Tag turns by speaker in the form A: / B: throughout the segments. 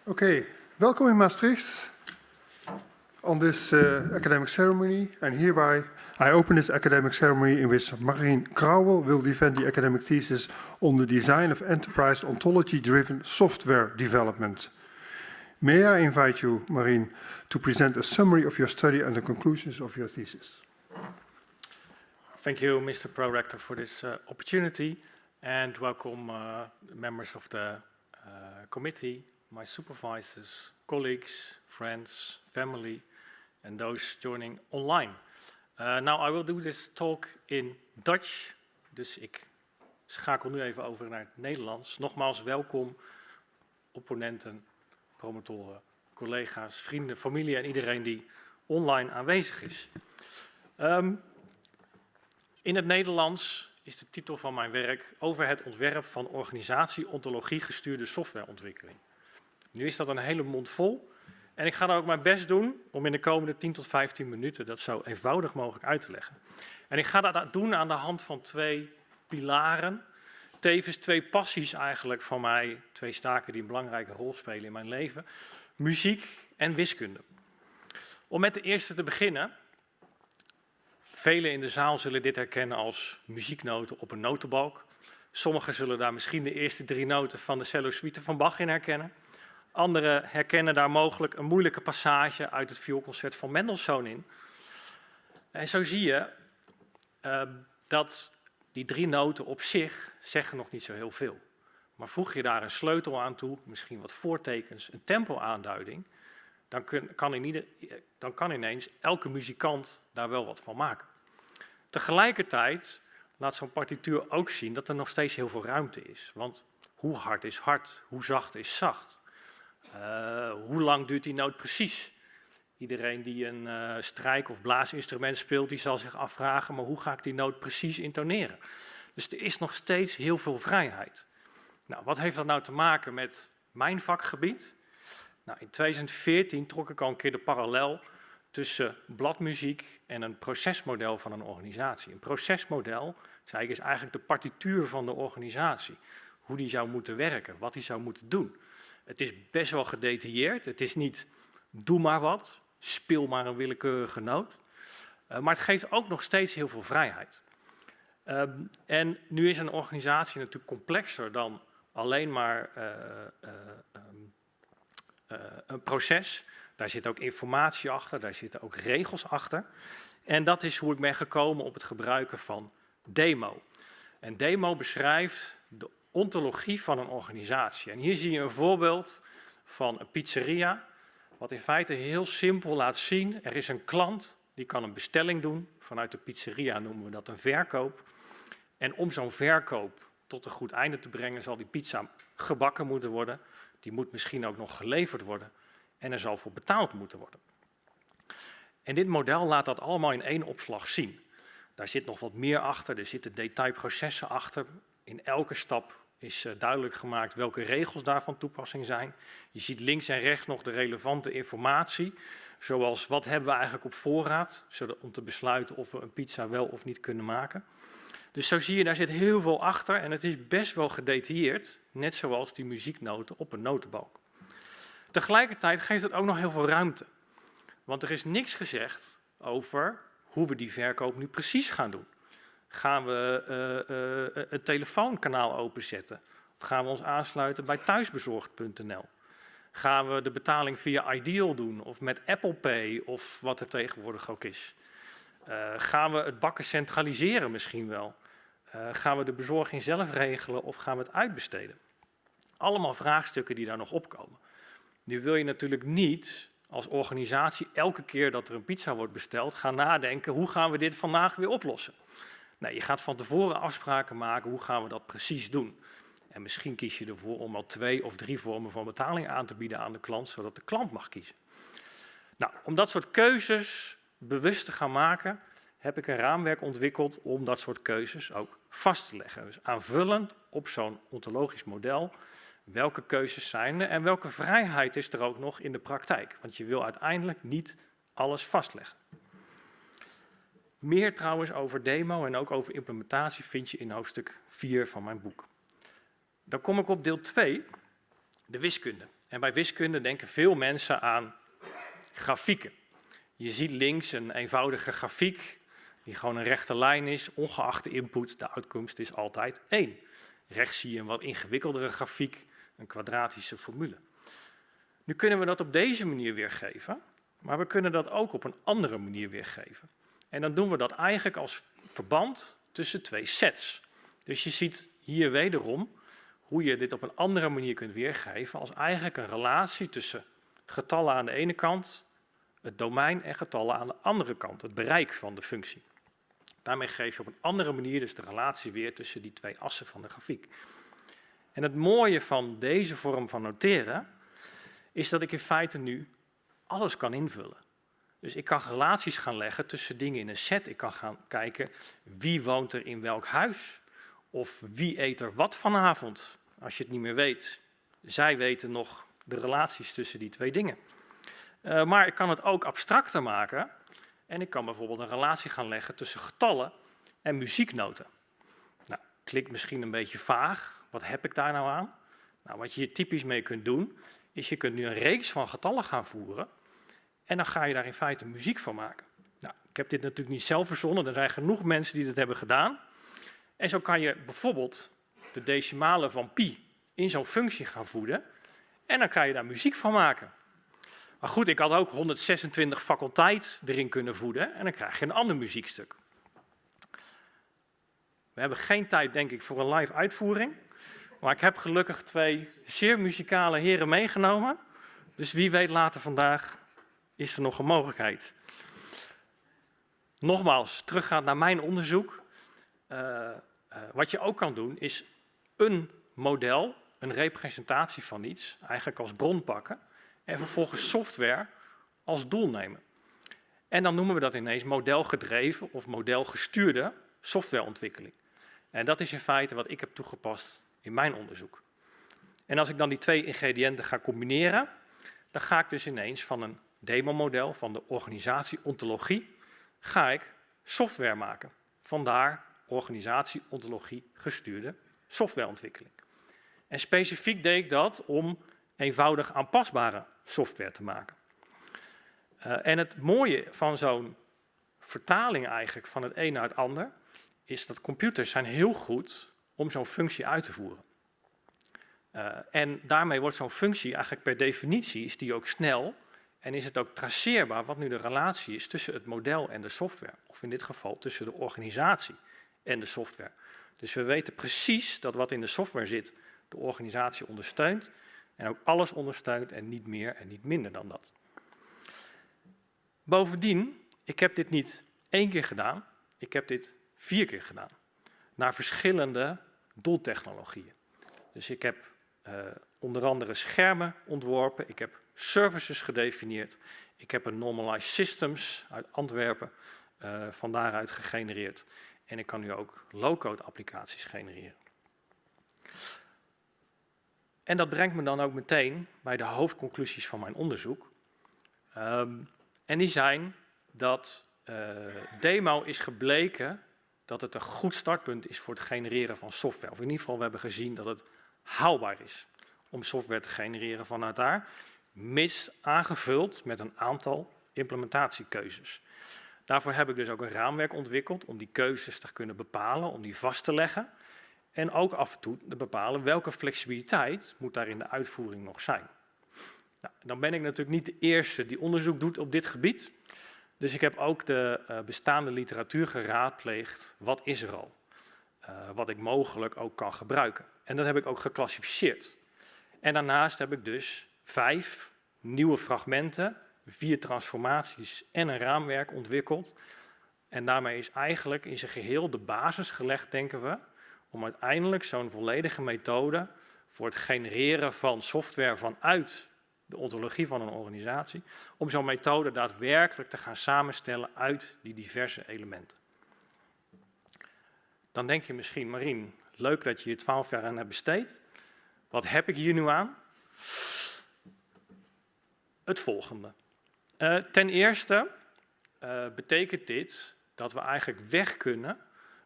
A: Okay, welcome in Maastricht on this academic ceremony, and hereby I open this academic ceremony in which Marien Krouwel will defend the academic thesis on the design of enterprise ontology-driven software development. May I invite you, Marien, to present a summary of your study and the conclusions of your thesis?
B: Thank you, Mr. Pro-Rector, for this opportunity, and welcome members of the committee, my supervisors, colleagues, friends, family, and those joining online. Now, I will do this talk in Dutch, dus ik schakel nu even over naar het Nederlands. Nogmaals, welkom, opponenten, promotoren, collega's, vrienden, familie en iedereen die online aanwezig is. In het Nederlands is de titel van mijn werk over het ontwerp van organisatie-ontologie gestuurde softwareontwikkeling. Nu is dat een hele mond vol en ik ga dan ook mijn best doen om in de komende 10 tot 15 minuten dat zo eenvoudig mogelijk uit te leggen. En ik ga dat doen aan de hand van 2 pilaren, tevens 2 passies eigenlijk van mij, 2 staken die een belangrijke rol spelen in mijn leven, muziek en wiskunde. Om met de eerste te beginnen. Velen in de zaal zullen dit herkennen als muzieknoten op een notenbalk. Sommigen zullen daar misschien de eerste 3 noten van de cello-suite van Bach in herkennen. Anderen herkennen daar mogelijk een moeilijke passage uit het vioolconcert van Mendelssohn in. En zo zie je dat die 3 noten op zich zeggen nog niet zo heel veel. Maar voeg je daar een sleutel aan toe, misschien wat voortekens, een tempo-aanduiding, dan kan ineens elke muzikant daar wel wat van maken. Tegelijkertijd laat zo'n partituur ook zien dat er nog steeds heel veel ruimte is. Want hoe hard is hard? Hoe zacht is zacht? Hoe lang duurt die noot precies? Iedereen die een strijk- of blaasinstrument speelt, die zal zich afvragen, maar hoe ga ik die noot precies intoneren? Dus er is nog steeds heel veel vrijheid. Nou, wat heeft dat nou te maken met mijn vakgebied? Nou, in 2014 trok ik al een keer de parallel tussen bladmuziek en een procesmodel van een organisatie. Een procesmodel, zei ik, is eigenlijk de partituur van de organisatie. Hoe die zou moeten werken, wat die zou moeten doen. Het is best wel gedetailleerd. Het is niet doe maar wat, speel maar een willekeurige noot. Maar het geeft ook nog steeds heel veel vrijheid. En nu is een organisatie natuurlijk complexer dan alleen maar een proces. Daar zit ook informatie achter, daar zitten ook regels achter. En dat is hoe ik ben gekomen op het gebruiken van demo. En demo beschrijft de ontologie van een organisatie. En hier zie je een voorbeeld van een pizzeria, wat in feite heel simpel laat zien. Er is een klant, die kan een bestelling doen. Vanuit de pizzeria noemen we dat een verkoop. En om zo'n verkoop tot een goed einde te brengen, zal die pizza gebakken moeten worden. Die moet misschien ook nog geleverd worden en er zal voor betaald moeten worden. En dit model laat dat allemaal in 1 opslag zien. Daar zit nog wat meer achter, er zitten detailprocessen achter. In elke stap is duidelijk gemaakt welke regels daarvan toepassing zijn. Je ziet links en rechts nog de relevante informatie, zoals wat hebben we eigenlijk op voorraad, om te besluiten of we een pizza wel of niet kunnen maken. Dus zo zie je, daar zit heel veel achter en het is best wel gedetailleerd, net zoals die muzieknoten op een notenbalk. Tegelijkertijd geeft het ook nog heel veel ruimte, want er is niks gezegd over hoe we die verkoop nu precies gaan doen. Gaan we een telefoonkanaal openzetten? Of gaan we ons aansluiten bij thuisbezorgd.nl? Gaan we de betaling via Ideal doen of met Apple Pay of wat er tegenwoordig ook is? Gaan we het bakken centraliseren misschien wel? Gaan we de bezorging zelf regelen of gaan we het uitbesteden? Allemaal vraagstukken die daar nog opkomen. Nu wil je natuurlijk niet als organisatie elke keer dat er een pizza wordt besteld gaan nadenken hoe gaan we dit vandaag weer oplossen. Nee, je gaat van tevoren afspraken maken hoe gaan we dat precies doen. En misschien kies je ervoor om al 2 of 3 vormen van betaling aan te bieden aan de klant, zodat de klant mag kiezen. Nou, om dat soort keuzes bewust te gaan maken, heb ik een raamwerk ontwikkeld om dat soort keuzes ook vast te leggen. Dus aanvullend op zo'n ontologisch model, welke keuzes zijn er en welke vrijheid is er ook nog in de praktijk. Want je wil uiteindelijk niet alles vastleggen. Meer trouwens over demo en ook over implementatie vind je in hoofdstuk 4 van mijn boek. Dan kom ik op deel 2, de wiskunde. En bij wiskunde denken veel mensen aan grafieken. Je ziet links een eenvoudige grafiek die gewoon een rechte lijn is, ongeacht de input, de uitkomst is altijd 1. Rechts zie je een wat ingewikkeldere grafiek, een kwadratische formule. Nu kunnen we dat op deze manier weergeven, maar we kunnen dat ook op een andere manier weergeven. En dan doen we dat eigenlijk als verband tussen twee sets. Dus je ziet hier wederom hoe je dit op een andere manier kunt weergeven als eigenlijk een relatie tussen getallen aan de ene kant, het domein en getallen aan de andere kant, het bereik van de functie. Daarmee geef je op een andere manier dus de relatie weer tussen die twee assen van de grafiek. En het mooie van deze vorm van noteren is dat ik in feite nu alles kan invullen. Dus ik kan relaties gaan leggen tussen dingen in een set. Ik kan gaan kijken wie woont er in welk huis of wie eet er wat vanavond. Als je het niet meer weet, zij weten nog de relaties tussen die twee dingen. Maar ik kan het ook abstracter maken en ik kan bijvoorbeeld een relatie gaan leggen tussen getallen en muzieknoten. Nou, klinkt misschien een beetje vaag. Wat heb ik daar nou aan? Nou, wat je hier typisch mee kunt doen, is je kunt nu een reeks van getallen gaan voeren en dan ga je daar in feite muziek van maken. Nou, ik heb dit natuurlijk niet zelf verzonnen, er zijn genoeg mensen die dit hebben gedaan. En zo kan je bijvoorbeeld de decimalen van pi in zo'n functie gaan voeden en dan kan je daar muziek van maken. Maar goed, ik had ook 126 faculteit erin kunnen voeden en dan krijg je een ander muziekstuk. We hebben geen tijd, denk ik, voor een live uitvoering. Maar ik heb gelukkig twee zeer muzikale heren meegenomen. Dus wie weet later vandaag is er nog een mogelijkheid. Nogmaals, teruggaand naar mijn onderzoek. Wat je ook kan doen is een model, een representatie van iets, eigenlijk als bron pakken. En vervolgens software als doel nemen. En dan noemen we dat ineens modelgedreven of modelgestuurde softwareontwikkeling. En dat is in feite wat ik heb toegepast in mijn onderzoek. En als ik dan die twee ingrediënten ga combineren, dan ga ik dus ineens van een demomodel van de organisatie ontologie, ga ik software maken. Vandaar organisatie ontologie gestuurde softwareontwikkeling. En specifiek deed ik dat om eenvoudig aanpasbare software te maken. En het mooie van zo'n vertaling eigenlijk van het een naar het ander, is dat computers zijn heel goed om zo'n functie uit te voeren. En daarmee wordt zo'n functie eigenlijk per definitie is die ook snel en is het ook traceerbaar wat nu de relatie is tussen het model en de software. Of in dit geval tussen de organisatie en de software. Dus we weten precies dat wat in de software zit de organisatie ondersteunt en ook alles ondersteunt en niet meer en niet minder dan dat. Bovendien, ik heb dit niet 1 keer gedaan, ik heb dit 4 keer gedaan. Naar verschillende doeltechnologieën. Dus ik heb onder andere schermen ontworpen, ik heb services gedefinieerd, ik heb een normalized systems uit Antwerpen van daaruit gegenereerd. En ik kan nu ook low-code applicaties genereren. En dat brengt me dan ook meteen bij de hoofdconclusies van mijn onderzoek. En die zijn dat demo is gebleken dat het een goed startpunt is voor het genereren van software. Of in ieder geval, we hebben gezien dat het haalbaar is om software te genereren vanuit daar, mits aangevuld met een aantal implementatiekeuzes. Daarvoor heb ik dus ook een raamwerk ontwikkeld om die keuzes te kunnen bepalen, om die vast te leggen. En ook af en toe te bepalen welke flexibiliteit moet daar in de uitvoering nog zijn. Nou, dan ben ik natuurlijk niet de eerste die onderzoek doet op dit gebied. Dus ik heb ook de bestaande literatuur geraadpleegd. Wat is er al? Wat ik mogelijk ook kan gebruiken. En dat heb ik ook geclassificeerd. En daarnaast heb ik dus 5 nieuwe fragmenten, 4 transformaties en een raamwerk ontwikkeld. En daarmee is eigenlijk in zijn geheel de basis gelegd, denken we, om uiteindelijk zo'n volledige methode voor het genereren van software vanuit de ontologie van een organisatie, om zo'n methode daadwerkelijk te gaan samenstellen uit die diverse elementen. Dan denk je misschien, Marien, leuk dat je hier 12 jaar aan hebt besteed. Wat heb ik hier nu aan? Het volgende. Ten eerste betekent dit dat we eigenlijk weg kunnen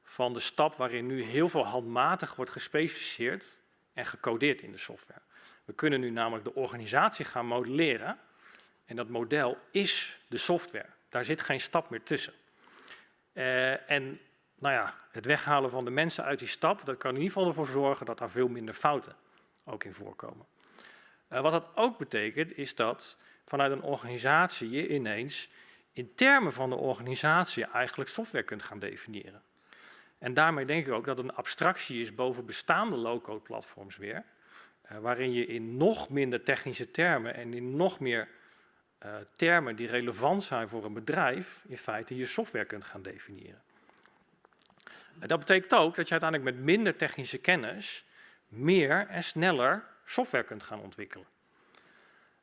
B: van de stap waarin nu heel veel handmatig wordt gespecificeerd en gecodeerd in de software. We kunnen nu namelijk de organisatie gaan modelleren. En dat model is de software. Daar zit geen stap meer tussen. En nou ja, het weghalen van de mensen uit die stap, dat kan in ieder geval ervoor zorgen dat daar veel minder fouten ook in voorkomen. Wat dat ook betekent, is dat vanuit een organisatie je ineens in termen van de organisatie eigenlijk software kunt gaan definiëren. En daarmee denk ik ook dat het een abstractie is boven bestaande low-code platforms weer, waarin je in nog minder technische termen en in nog meer termen die relevant zijn voor een bedrijf, in feite je software kunt gaan definiëren. En dat betekent ook dat je uiteindelijk met minder technische kennis meer en sneller software kunt gaan ontwikkelen.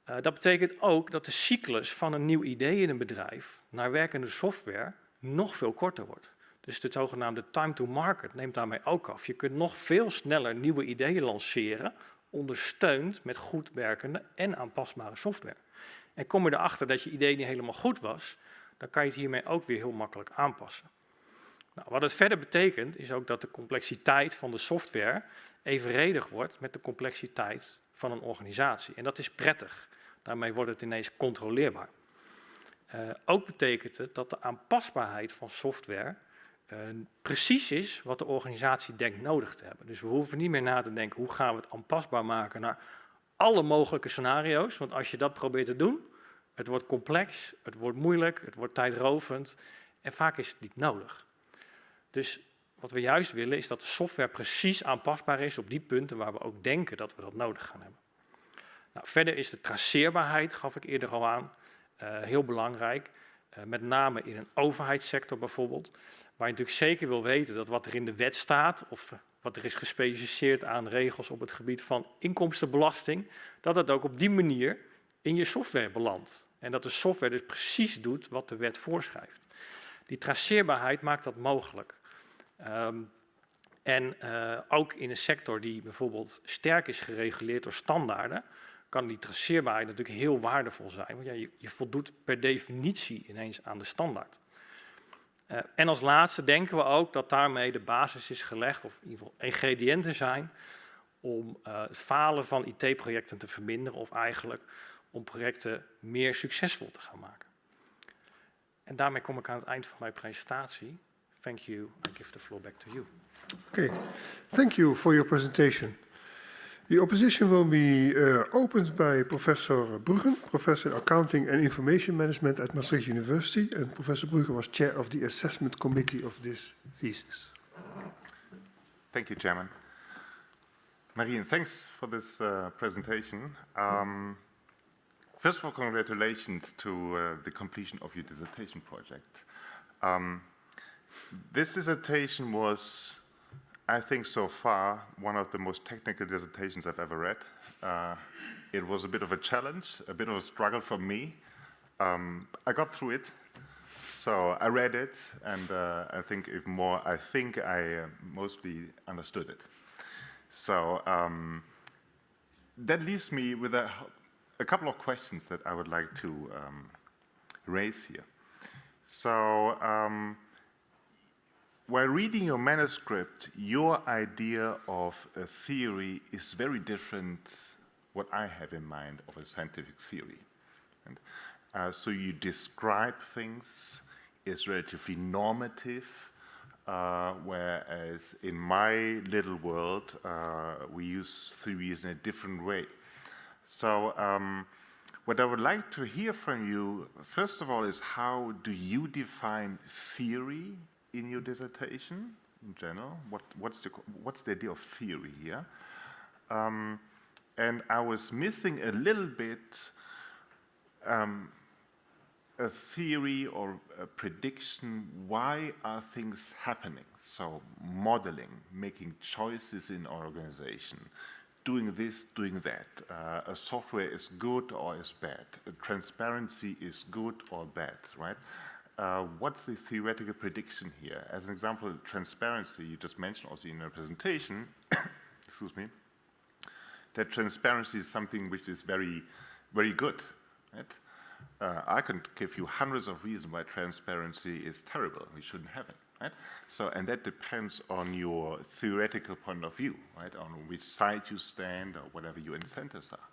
B: Dat betekent ook dat de cyclus van een nieuw idee in een bedrijf naar werkende software nog veel korter wordt. Dus de zogenaamde time to market neemt daarmee ook af. Je kunt nog veel sneller nieuwe ideeën lanceren, ondersteund met goed werkende en aanpasbare software. En kom je erachter dat je idee niet helemaal goed was, dan kan je het hiermee ook weer heel makkelijk aanpassen. Nou, wat het verder betekent, is ook dat de complexiteit van de software evenredig wordt met de complexiteit van een organisatie. En dat is prettig. Daarmee wordt het ineens controleerbaar. Ook betekent het dat de aanpasbaarheid van software precies is wat de organisatie denkt nodig te hebben. Dus we hoeven niet meer na te denken hoe gaan we het aanpasbaar maken naar alle mogelijke scenario's. Want als je dat probeert te doen, het wordt complex, het wordt moeilijk, het wordt tijdrovend en vaak is het niet nodig. Dus wat we juist willen is dat de software precies aanpasbaar is op die punten waar we ook denken dat we dat nodig gaan hebben. Nou, verder is de traceerbaarheid, gaf ik eerder al aan, heel belangrijk. Met name in een overheidssector bijvoorbeeld, waar je natuurlijk zeker wil weten dat wat er in de wet staat of wat er is gespecificeerd aan regels op het gebied van inkomstenbelasting, dat het ook op die manier in je software belandt. En dat de software dus precies doet wat de wet voorschrijft. Die traceerbaarheid maakt dat mogelijk. Ook in een sector die bijvoorbeeld sterk is gereguleerd door standaarden, kan die traceerbaarheid natuurlijk heel waardevol zijn. Want ja, je voldoet per definitie ineens aan de standaard. En als laatste denken we ook dat daarmee de basis is gelegd, of in ieder geval ingrediënten zijn, om het falen van IT-projecten te verminderen, of eigenlijk om projecten meer succesvol te gaan maken. En daarmee kom ik aan het eind van mijn presentatie. Thank you. I give the floor back to you.
A: Okay, thank you for your presentation. The opposition will be opened by Professor Bruggen, Professor Accounting and Information Management at Maastricht University, and Professor Bruggen was chair of the assessment committee of this thesis.
C: Thank you, Chairman. Marien, thanks for this presentation. First of all, congratulations to the completion of your dissertation project. This dissertation was, I think so far, one of the most technical dissertations I've ever read. It was a bit of a challenge, a bit of a struggle for me. I got through it, so I read it, and I mostly understood it. So that leaves me with a couple of questions that I would like to raise here. So while reading your manuscript, your idea of a theory is very different what I have in mind of a scientific theory. And so you describe things as relatively normative, whereas in my little world, we use theories in a different way. So what I would like to hear from you, first of all, is how do you define theory in your dissertation in general? What's the idea of theory here? And I was missing a little bit a theory or a prediction, why are things happening? So modeling, making choices in our organization, doing this, doing that. A software is good or is bad. Transparency is good or bad, right? What's the theoretical prediction here? As an example, transparency, you just mentioned also in your presentation, excuse me, that transparency is something which is very, very good, right? I can give you hundreds of reasons why transparency is terrible. We shouldn't have it, right? So, and that depends on your theoretical point of view, right? On which side you stand or whatever your incentives are.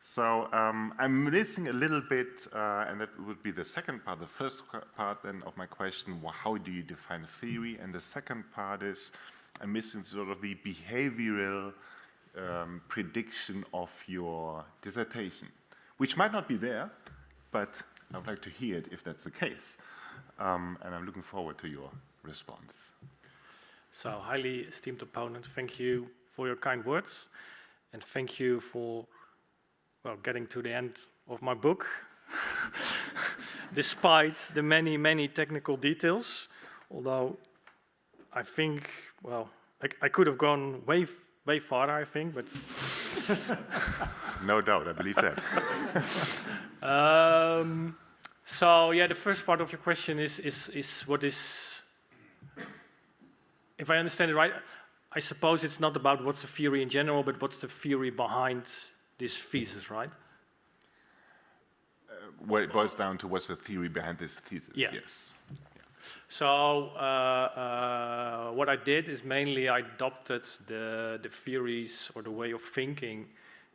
C: So I'm missing a little bit, and that would be the second part. The first part then of my question, how do you define theory? And the second part is I'm missing sort of the behavioral prediction of your dissertation, which might not be there, but I would like to hear it if that's the case. And I'm looking forward to your response.
B: So, highly esteemed opponent, thank you for your kind words. And thank you for, well, getting to the end of my book, despite the many, many technical details. Although I think, well, I could have gone way farther, I think, but...
C: No doubt, I believe that.
B: So yeah, the first part of your question is what is, if I understand it right, I suppose it's not about what's the theory in general, but what's the theory behind this thesis, right?
C: Well, it boils down to what's the theory behind this thesis,
B: Yeah.
C: Yes.
B: So what I did is mainly I adopted the theories or the way of thinking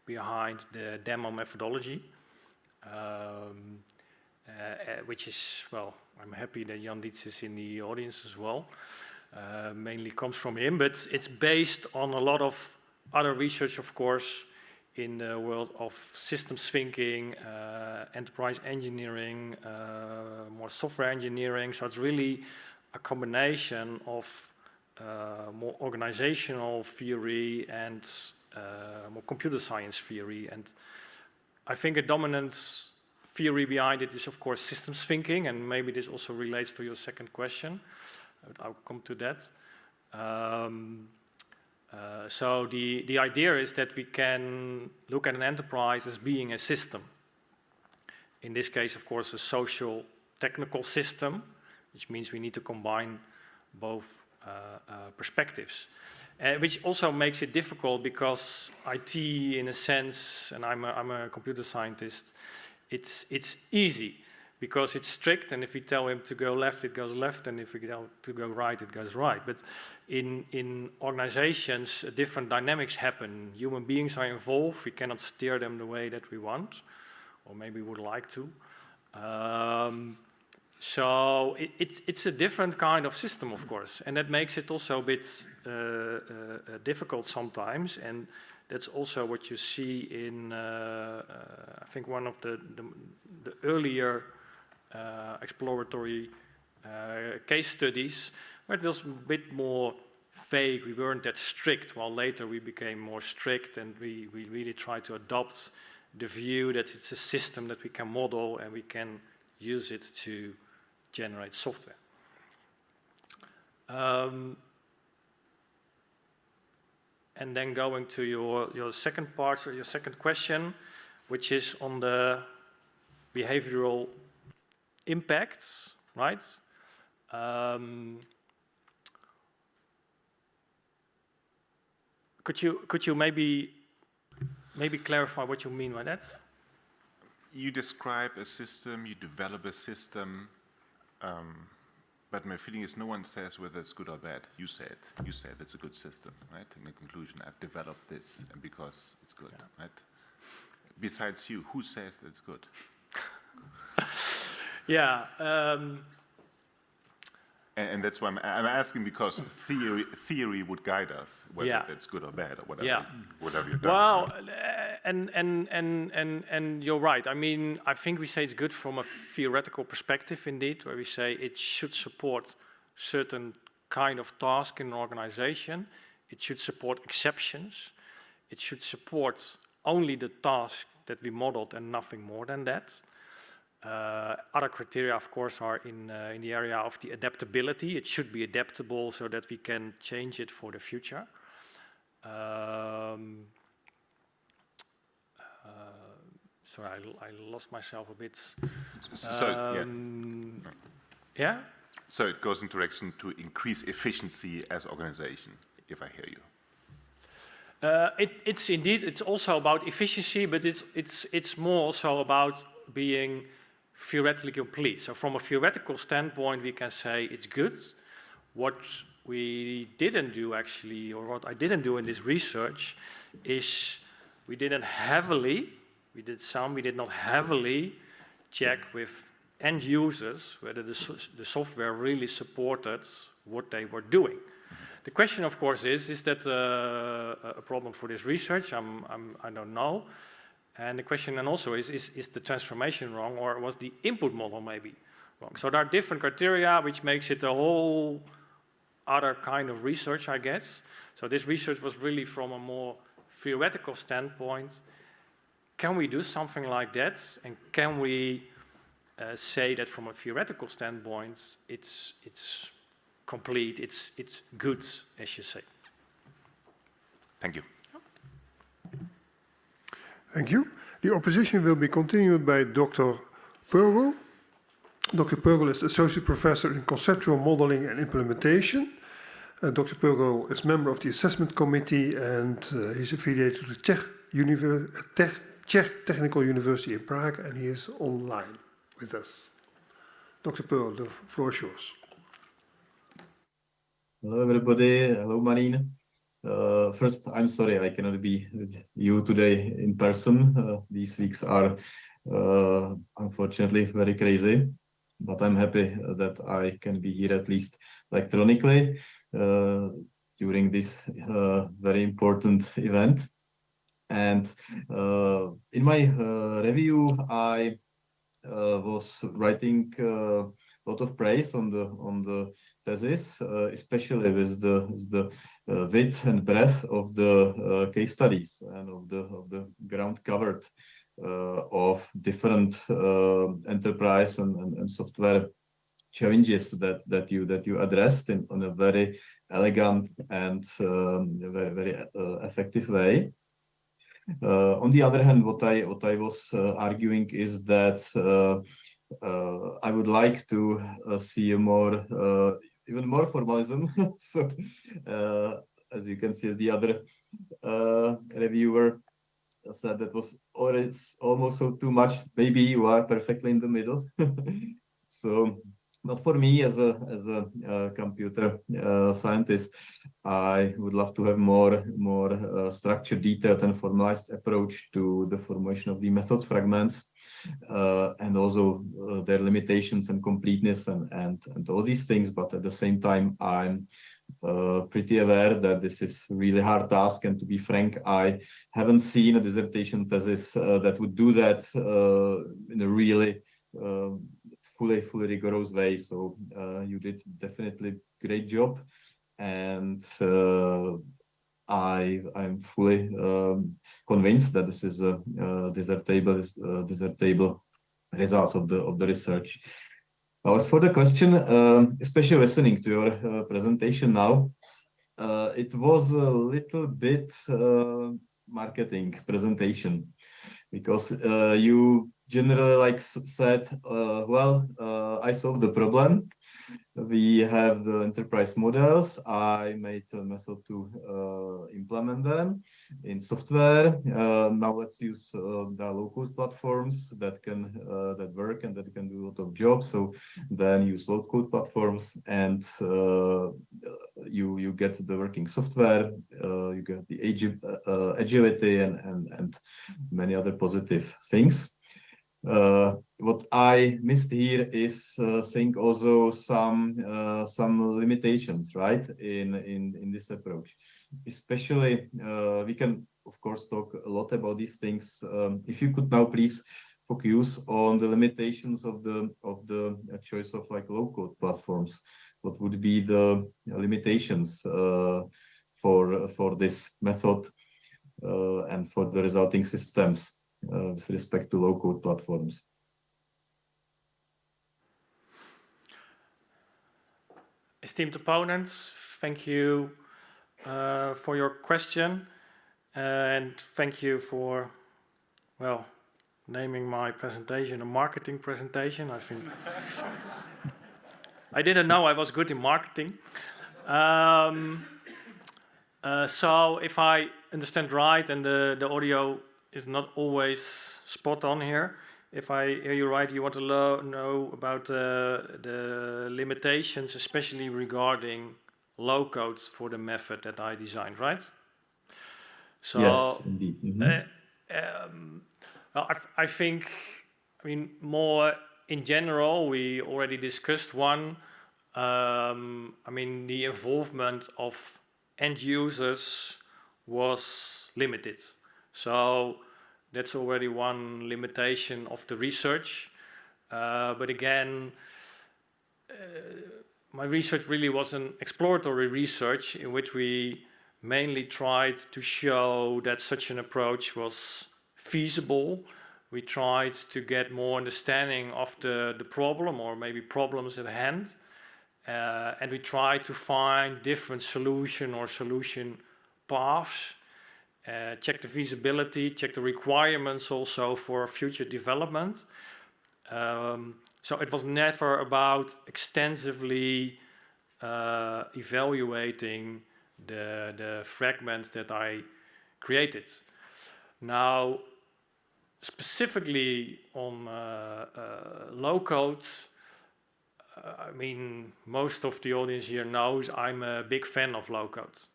B: behind the demo methodology, which is, well, I'm happy that Jan Dietz is in the audience as well. Mainly comes from him, but it's based on a lot of other research, of course, in the world of systems thinking, enterprise engineering, more software engineering. So it's really a combination of more organizational theory and more computer science theory. And I think a dominant theory behind it is, of course, systems thinking, and maybe this also relates to your second question. I'll come to that. So the idea is that we can look at an enterprise as being a system. In this case, of course, a social technical system, which means we need to combine both perspectives. Which also makes it difficult because IT, in a sense, and I'm a computer scientist, it's easy because it's strict, and if we tell him to go left, it goes left, and if we tell him to go right, it goes right. But in organizations, different dynamics happen. Human beings are involved. We cannot steer them the way that we want, or maybe would like to. So it's a different kind of system, of course, and that makes it also a bit difficult sometimes. And that's also what you see in, I think, one of the earlier exploratory case studies, where it was a bit more vague. We weren't that strict, while later we became more strict, and we really tried to adopt the view that it's a system that we can model and we can use it to generate software. And then going to your second part, or your second question, which is on the behavioral impacts, right? Could you maybe clarify what you mean by that?
C: You describe a system, you develop a system, but my feeling is no one says whether it's good or bad. You said it's a good system, right? In the conclusion, I've developed this, and because it's good, right? Besides you, who says that it's good?
B: Yeah.
C: And that's why I'm asking, because theory would guide us whether that's good or bad or whatever, whatever you've done.
B: Well, and you're right. I mean, I think we say it's good from a theoretical perspective, indeed, where we say it should support certain kind of task in an organization. It should support exceptions. It should support only the task that we modeled and nothing more than that. Other criteria, of course, are in the area of the adaptability. It should be adaptable so that we can change it for the future. Sorry, I lost myself a bit. Yeah?
C: So it goes in direction to increase efficiency as organization, if I hear you.
B: It's indeed, it's also about efficiency, but it's more also about being theoretically complete. So from a theoretical standpoint, we can say it's good. What we didn't do actually, or what I didn't do in this research, is we did not heavily check with end users whether the software really supported what they were doing. The question, of course, is that a problem for this research? I don't know. And the question then also is the transformation wrong, or was the input model maybe wrong? So there are different criteria which makes it a whole other kind of research, I guess. So this research was really from a more theoretical standpoint. Can we do something like that? And can we say that from a theoretical standpoint, it's complete, it's good, as you say?
C: Thank you.
A: Thank you. The opposition will be continued by Dr. Purwell. Dr. Purwell is Associate Professor in Conceptual Modeling and Implementation. Dr. Purwell is member of the Assessment Committee and he's affiliated to the Czech Technical University in Prague, and he is online with us. Dr. Purwell, the floor is yours.
D: Hello, everybody. Hello, Marien. First, I'm sorry I cannot be with you today in person. These weeks are unfortunately very crazy, but I'm happy that I can be here at least electronically during this very important event. And in my review, I was writing a lot of praise on the thesis, especially with the width and breadth of the case studies and of the ground covered of different enterprise and software challenges that you addressed on a very elegant and very effective way. On the other hand, what I was arguing is that I would like to see a more even more formalism. So, as you can see, the other reviewer said that was almost so too much. Maybe you are perfectly in the middle. So, but for me, as a computer scientist, I would love to have more structured, detailed, and formalized approach to the formation of the method fragments, and also their limitations and completeness and all these things. But at the same time, I'm pretty aware that this is a really hard task. And to be frank, I haven't seen a dissertation thesis that would do that in a really fully rigorous way. So you did definitely great job, and I'm fully convinced that this is a dissertable results of the research. As for the question, especially listening to your presentation now, it was a little bit marketing presentation, because you generally said, well, I solved the problem. We have the enterprise models. I made a method to implement them in software. Now let's use the low-code platforms that work and that can do a lot of jobs. So then use low-code platforms, and you get the working software. You get the agility and many other positive things. What I missed here is seeing also some limitations, right, in this approach. Especially, we can of course talk a lot about these things. If you could now please focus on the limitations of the choice of low-code platforms. What would be the limitations for this method and for the resulting systems with respect to low-code platforms?
B: Esteemed opponents, thank you for your question, and thank you for, well, naming my presentation a marketing presentation. I think I didn't know I was good in marketing. So if I understand right, and the audio is not always spot on here, if I hear you right, you want to know about the limitations, especially regarding low code for the method that I designed, right? So,
D: yes, indeed.
B: well, I think, I mean, more in general, we already discussed one. I mean, the involvement of end users was limited. So that's already one limitation of the research. But again, my research really was an exploratory research in which we mainly tried to show that such an approach was feasible. We tried to get more understanding of the problem or maybe problems at hand. And we tried to find different solution paths, check the feasibility, check the requirements also for future development. So it was never about extensively evaluating the fragments that I created. Now, specifically on low code, I mean, most of the audience here knows I'm a big fan of low code.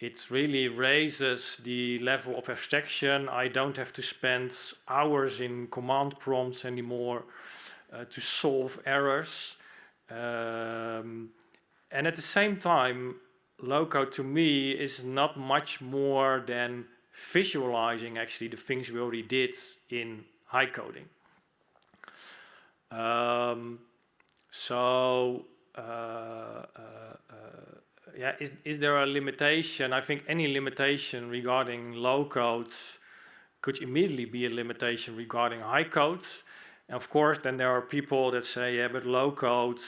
B: It really raises the level of abstraction. I don't have to spend hours in command prompts anymore to solve errors. And at the same time, low code to me is not much more than visualizing actually the things we already did in high coding. Yeah, is there a limitation? I think any limitation regarding low code could immediately be a limitation regarding high code. And of course, then there are people that say, yeah, but low code,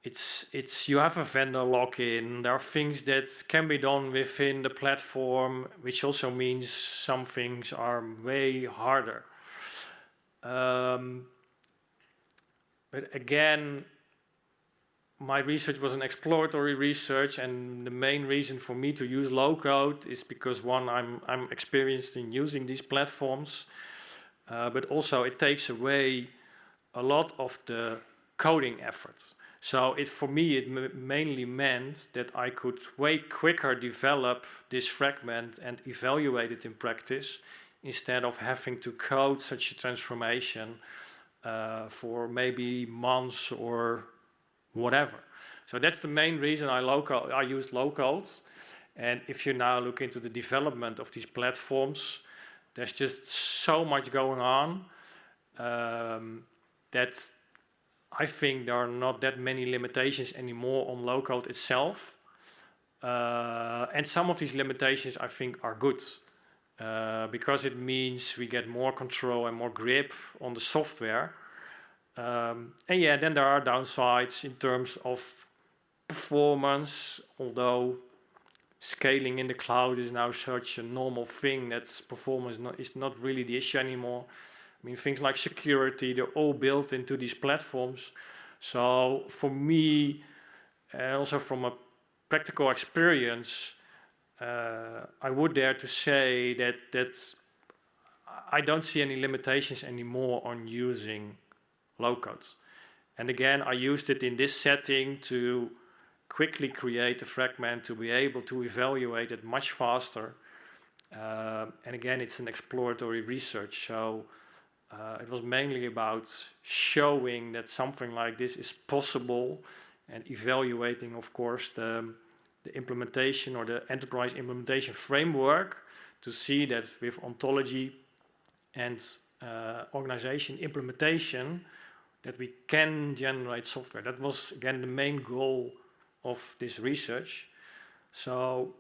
B: it's you have a vendor lock-in. There are things that can be done within the platform, which also means some things are way harder. But again, my research was an exploratory research, and the main reason for me to use low code is because one, I'm experienced in using these platforms, but also it takes away a lot of the coding efforts. So for me, it mainly meant that I could way quicker develop this fragment and evaluate it in practice instead of having to code such a transformation for maybe months or whatever. So that's the main reason I use low code. And if you now look into the development of these platforms, there's just so much going on that I think there are not that many limitations anymore on low code itself. And some of these limitations I think are good because it means we get more control and more grip on the software. And yeah, then there are downsides in terms of performance, although scaling in the cloud is now such a normal thing that performance is not really the issue anymore. I mean, things like security, they're all built into these platforms. So for me, also from a practical experience, I would dare to say that I don't see any limitations anymore on using low code. And again, I used it in this setting to quickly create a fragment to be able to evaluate it much faster. And again, it's an exploratory research. So it was mainly about showing that something like this is possible and evaluating, of course, the implementation or the enterprise implementation framework to see that with ontology and organization implementation that we can generate software. That was, again, the main goal of this research. So,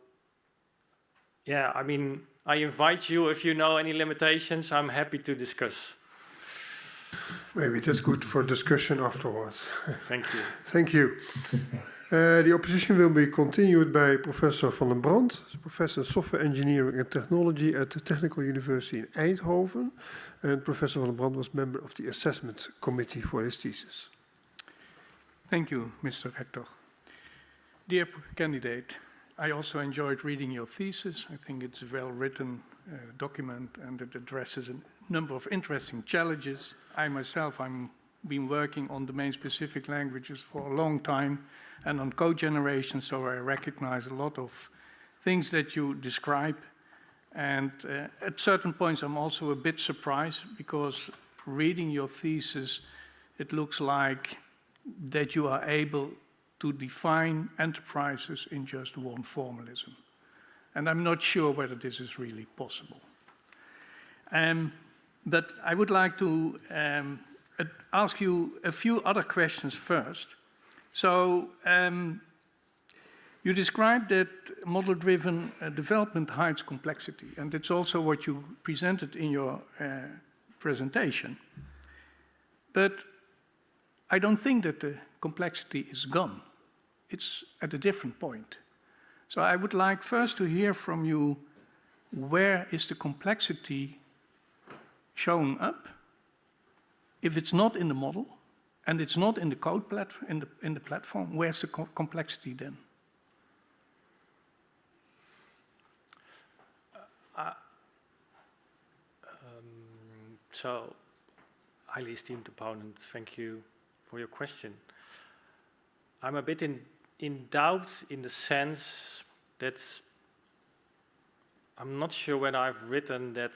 B: yeah, I mean, I invite you, if you know any limitations, I'm happy to discuss.
A: Maybe that's good for discussion afterwards.
B: Thank you.
A: Thank you. The opposition will be continued by Professor Van den Brand, Professor of Software Engineering and Technology at the Technical University in Eindhoven. And Professor Van den Brand was member of the assessment committee for his thesis.
E: Thank you, Mr. Rector. Dear candidate, I also enjoyed reading your thesis. I think it's a well-written document and it addresses a number of interesting challenges. I myself, I'm been working on domain-specific languages for a long time and on code generation, so I recognize a lot of things that you describe. And at certain points, I'm also a bit surprised because reading your thesis, it looks like that you are able to define enterprises in just one formalism. And I'm not sure whether this is really possible. But I would like to ask you a few other questions first. So you described that model-driven development hides complexity, and it's also what you presented in your presentation. But I don't think that the complexity is gone. It's at a different point. So I would like first to hear from you, where is the complexity showing up? If it's not in the model, and it's not in the code in the platform, where's the complexity then?
B: So, highly esteemed opponent, thank you for your question. I'm a bit in doubt in the sense that I'm not sure whether I've written that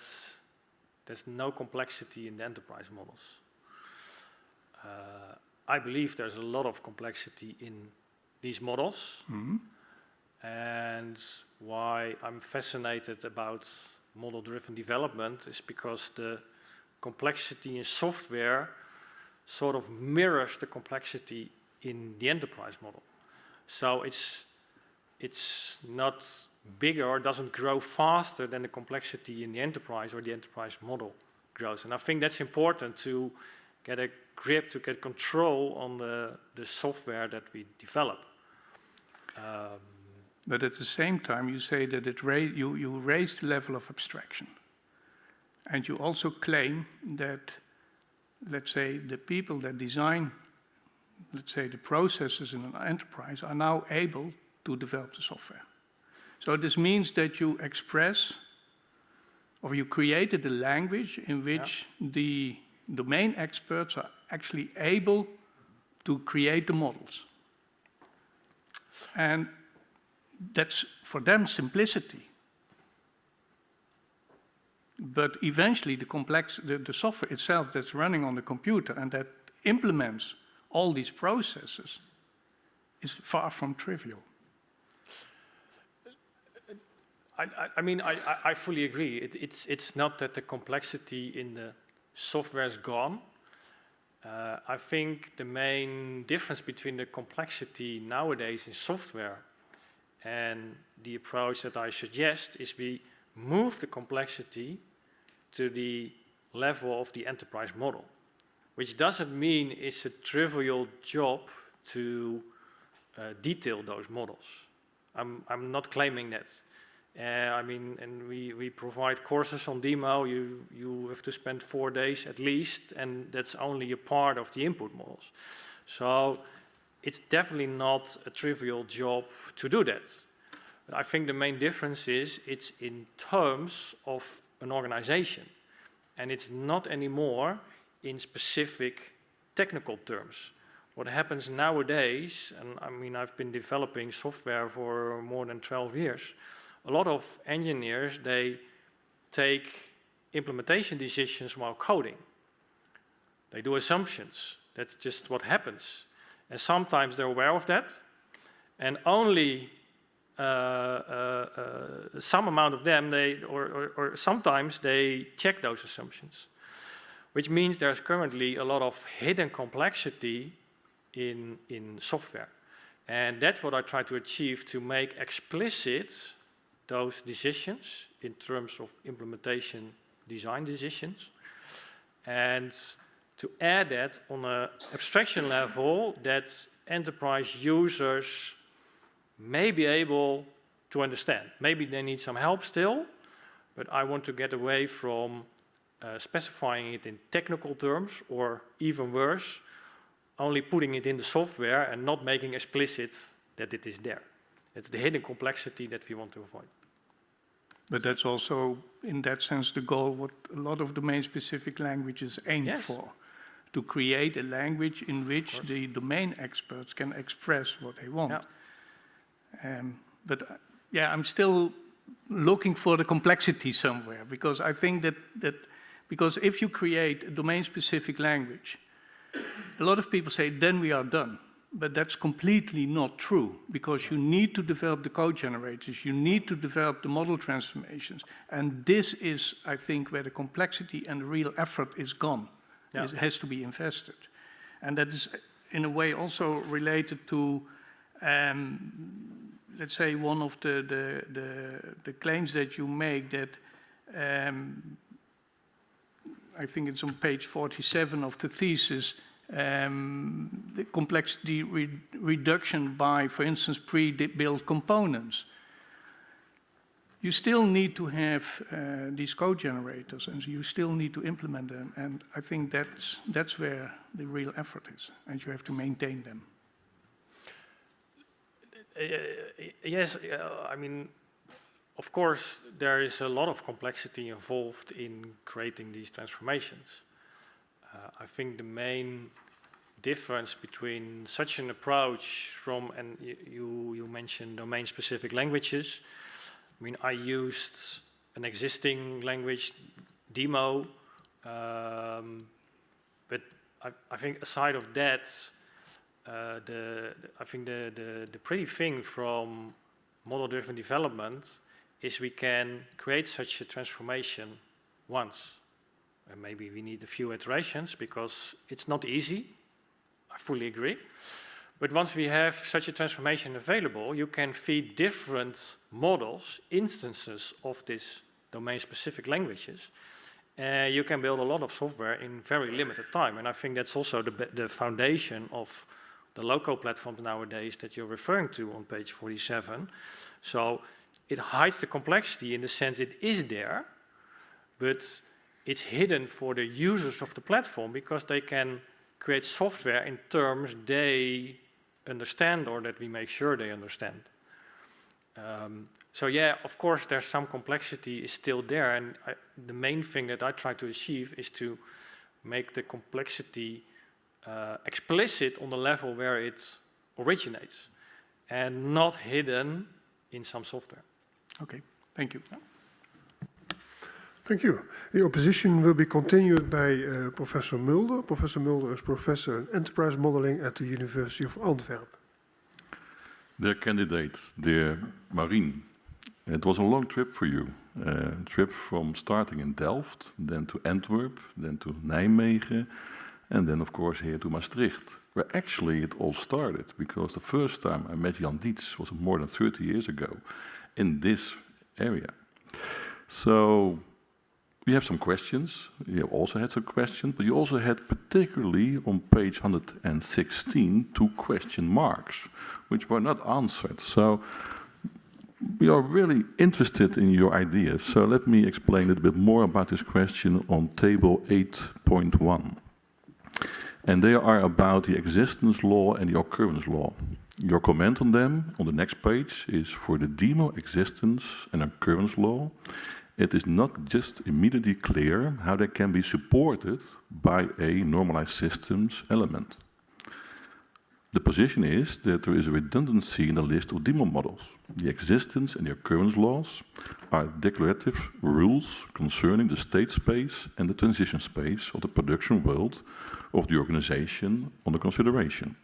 B: there's no complexity in the enterprise models. I believe there's a lot of complexity in these models. Mm-hmm. And why I'm fascinated about model-driven development is because the complexity in software sort of mirrors the complexity in the enterprise model. So it's not bigger or doesn't grow faster than the complexity in the enterprise or the enterprise model grows. And I think that's important to get a grip, to get control on the software that we develop.
E: But at the same time, you say that you raise the level of abstraction. And you also claim that, let's say, the people that design, let's say, the processes in an enterprise are now able to develop the software. So this means that you express, or you created a language in which the domain experts are actually able to create the models. And that's, for them, simplicity. But eventually, the software itself that's running on the computer and that implements all these processes is far from trivial.
B: I fully agree. It's not that the complexity in the software is gone. I think the main difference between the complexity nowadays in software and the approach that I suggest is we move the complexity to the level of the enterprise model, which doesn't mean it's a trivial job to detail those models. I'm not claiming that. And we provide courses on demo. You have to spend 4 days at least, and that's only a part of the input models. So it's definitely not a trivial job to do that. But I think the main difference is it's in terms of an organization, and it's not anymore in specific technical terms. What happens nowadays, and I've been developing software for more than 12 years, a lot of engineers, they take implementation decisions while coding. They do assumptions. That's just what happens. And sometimes they're aware of that, and only some amount of them, or sometimes they check those assumptions, which means there's currently a lot of hidden complexity in software. And that's what I try to achieve, to make explicit those decisions in terms of implementation design decisions, and to add that on an abstraction level that enterprise users may be able to understand. Maybe they need some help still, but I want to get away from specifying it in technical terms, or even worse, only putting it in the software and not making explicit that it is there. It's the hidden complexity that we want to avoid.
E: But that's also, in that sense, the goal, what a lot of domain-specific languages aim for, to create a language in which the domain experts can express what they want. Yeah. I'm still looking for the complexity somewhere, because I think that because if you create a domain-specific language, a lot of people say, then we are done. But that's completely not true, because you need to develop the code generators, you need to develop the model transformations, and this is, I think, where the complexity and the real effort is gone. It has to be invested. And that is, in a way, also related to, let's say, one of the claims that you make that, I think it's on page 47 of the thesis, the complexity reduction by, for instance, pre-built components. You still need to have these code generators, and you still need to implement them. And I think that's where the real effort is, and you have to maintain them.
B: Yes, I mean, of course, there is a lot of complexity involved in creating these transformations. I think the main difference between such an approach from, and you mentioned domain-specific languages. I mean, I used an existing language, demo, but I think aside of that, I think the pretty thing from model-driven development is we can create such a transformation once. And maybe we need a few iterations because it's not easy. I fully agree. But once we have such a transformation available, you can feed different models, instances of these domain-specific languages. You can build a lot of software in very limited time. And I think that's also the foundation of the local platforms nowadays that you're referring to on page 47. So it hides the complexity in the sense it is there, but it's hidden for the users of the platform because they can create software in terms they understand or that we make sure they understand. So yeah, of course, there's some complexity is still there, and the main thing that I try to achieve is to make the complexity explicit on the level where it originates and not hidden in some software.
E: Okay, thank you.
A: Thank you. The opposition will be continued by Professor Mulder. Professor Mulder is professor in enterprise modeling at the University of Antwerp.
F: Dear candidate, dear Marien, it was a long trip for you. A trip from starting in Delft, then to Antwerp, then to Nijmegen, and then of course here to Maastricht, where actually it all started, because the first time I met Jan Dietz was more than 30 years ago in this area. So we have some questions. You also had some questions, but you also had particularly on page 116 2 question marks, which were not answered. So we are really interested in your ideas. So let me explain a little bit more about this question on table 8.1. And they are about the existence law and the occurrence law. Your comment on them on the next page is for the demo existence and occurrence law. It is not just immediately clear how they can be supported by a normalized systems element. The position is that there is a redundancy in the list of demo models. The existence and the occurrence laws are declarative rules concerning the state space and the transition space of the production world of the organization under consideration.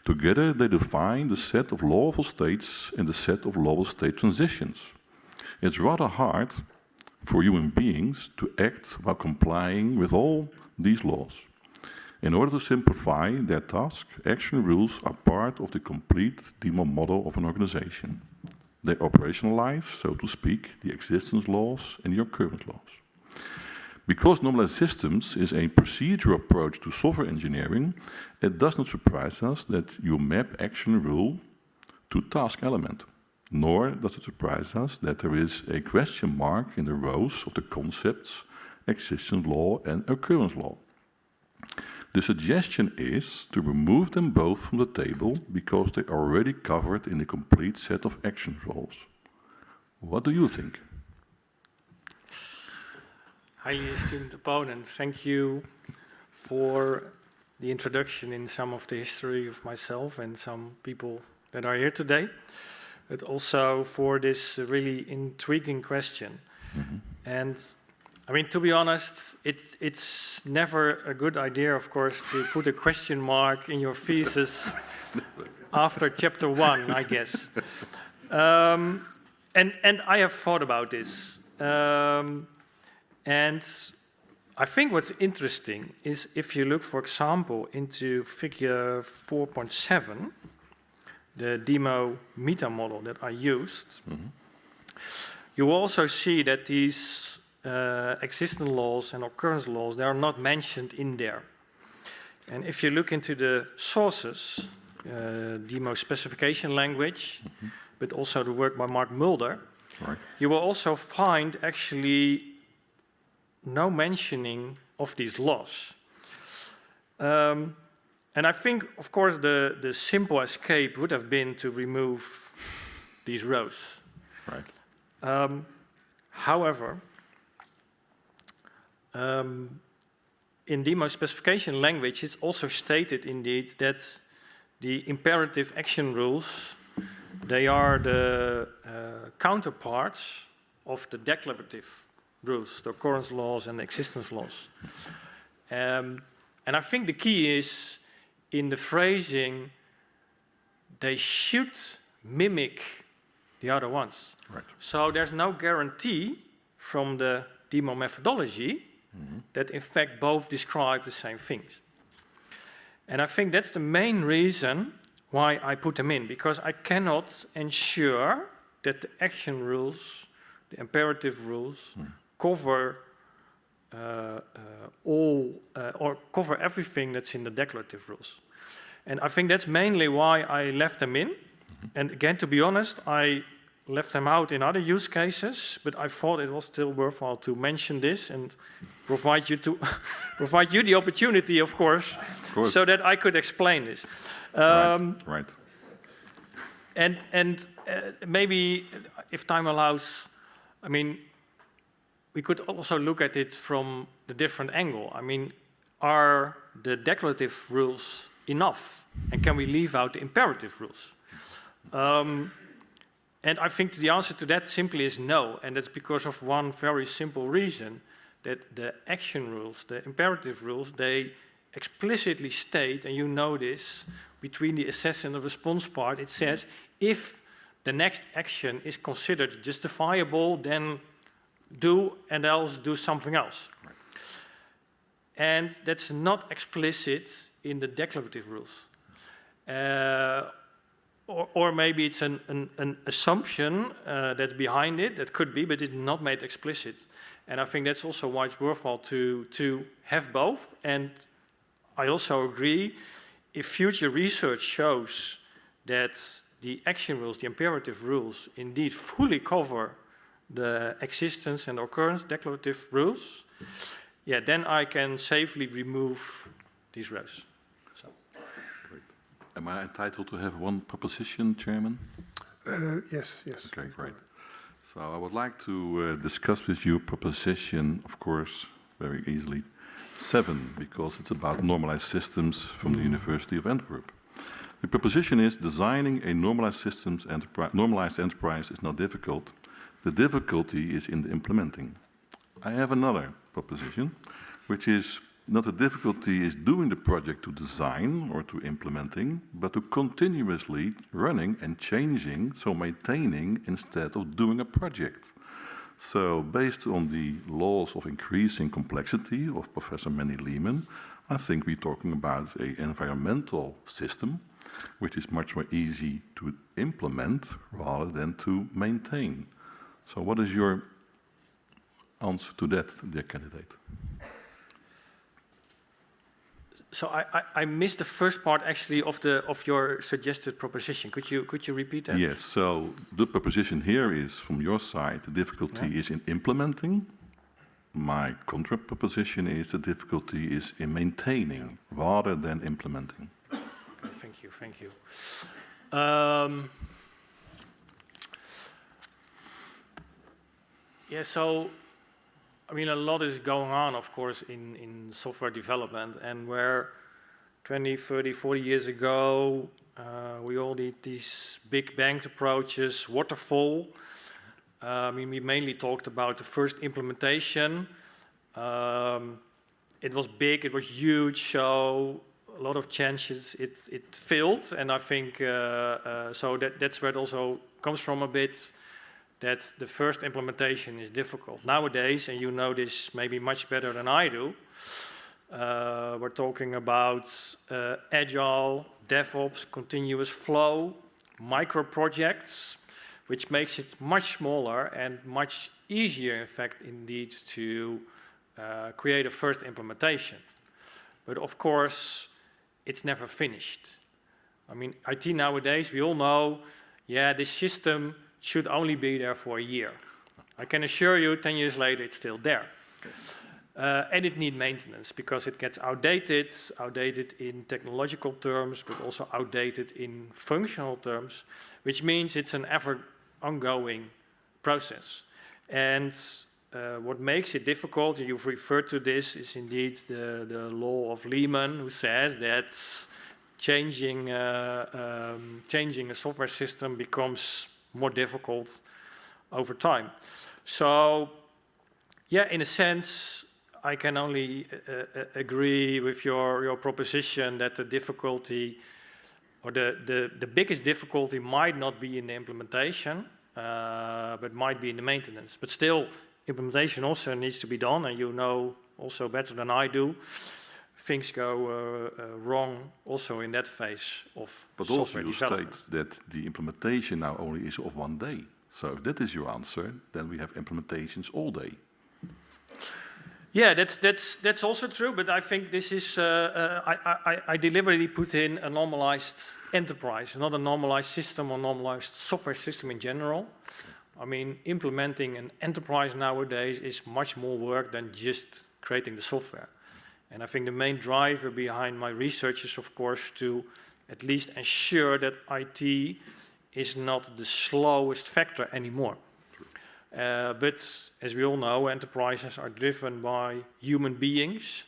F: Together they define the set of lawful states and the set of lawful state transitions. It's rather hard for human beings to act while complying with all these laws. In order to simplify their task, action rules are part of the complete demo model of an organization. They operationalize, so to speak, the existence laws and the occurrence laws. Because normalized systems is a procedural approach to software engineering, it does not surprise us that you map action rule to task element. Nor does it surprise us that there is a question mark in the rows of the concepts existence law and occurrence law. The suggestion is to remove them both from the table because they are already covered in the complete set of action rules. What do you think?
B: highly esteemed opponent, thank you for the introduction in some of the history of myself and some people that are here today, but also for this really intriguing question. And I mean, to be honest, it's never a good idea, of course, to put a question mark in your thesis after chapter 1, I guess. And I have thought about this. And I think what's interesting is if you look, for example, into figure 4.7, the demo meta model that I used, you also see that these existence laws and occurrence laws, they are not mentioned in there. And if you look into the sources, demo specification language, but also the work by Mark Mulder, you will also find actually no mentioning of these laws. And I think, of course, the simple escape would have been to remove these rows. However, in demo specification language, it's also stated indeed that the imperative action rules, they are the counterparts of the declarative rules, the occurrence laws and the existence laws. And I think the key is in the phrasing, they should mimic the other ones. So there's no guarantee from the demo methodology that in fact both describe the same things. And I think that's the main reason why I put them in, because I cannot ensure that the action rules, the imperative rules, cover or cover everything that's in the declarative rules. And I think that's mainly why I left them in. And again, to be honest, I left them out in other use cases, but I thought it was still worthwhile to mention this and provide you provide you the opportunity, of course, so that I could explain this.
F: Right.
B: And maybe, if time allows, I mean, we could also look at it from the different angle. I mean, are the declarative rules enough? And can we leave out the imperative rules? And I think the answer to that simply is no. And that's because of one very simple reason, that the action rules, the imperative rules, they explicitly state, and you know this, between the assess and the response part, it says, if the next action is considered justifiable, then do, and else do something else. And that's not explicit in the declarative rules. Or maybe it's an assumption that's behind it, that could be, but it's not made explicit. And I think that's also why it's worthwhile to have both. And I also agree, if future research shows that the action rules, the imperative rules, indeed fully cover the existence and occurrence declarative rules, yeah, then I can safely remove these rows. So.
F: Great. Am I entitled to have one proposition, Chairman?
A: Yes.
F: Okay, great. So I would like to discuss with you proposition, of course, very easily, 7, because it's about normalized systems from the University of Antwerp. The proposition is designing a normalized normalized enterprise is not difficult. The difficulty is in the implementing. I have another proposition, which is not the difficulty is doing the project to design or to implementing, but to continuously running and changing, so maintaining instead of doing a project. So based on the laws of increasing complexity of Professor Manny Lehman, I think we're talking about an environmental system which is much more easy to implement rather than to maintain. So what is your answer to that, dear candidate?
B: So I missed the first part actually of your suggested proposition. Could you repeat that?
F: Yes. So the proposition here is from your side, the difficulty is in implementing. My contra proposition is the difficulty is in maintaining rather than implementing.
B: Okay, thank you. Yeah. So I mean, a lot is going on, of course, in software development, and where 20, 30, 40 years ago, we all did these big bang approaches, waterfall. I mean, we mainly talked about the first implementation. It was big, it was huge, so a lot of chances it failed, and I think so that's where it also comes from a bit, that the first implementation is difficult. Nowadays, and you know this maybe much better than I do, we're talking about agile, DevOps, continuous flow, micro projects, which makes it much smaller and much easier, in fact, indeed, to create a first implementation. But of course, it's never finished. I mean, IT nowadays, we all know, yeah, this system should only be there for a year. I can assure you, 10 years later, it's still there. And it needs maintenance because it gets outdated in technological terms, but also outdated in functional terms, which means it's an ever ongoing process. And what makes it difficult, and you've referred to this, is indeed the law of Lehman, who says that changing a software system becomes more difficult over time. So, yeah, in a sense, I can only agree with your proposition that the difficulty, or the biggest difficulty might not be in the implementation, but might be in the maintenance. But still, implementation also needs to be done, and you know also better than I do, things go wrong also in that phase of
F: But
B: software
F: also you
B: development.
F: state that the implementation now only is of 1 day. So if that is your answer, then we have implementations all day.
B: Yeah, that's also true, but I think this is, I deliberately put in a normalized enterprise, not a normalized system or normalized software system in general. I mean, implementing an enterprise nowadays is much more work than just creating the software. And I think the main driver behind my research is, of course, to at least ensure that IT is not the slowest factor anymore. But as we all know, enterprises are driven by human beings.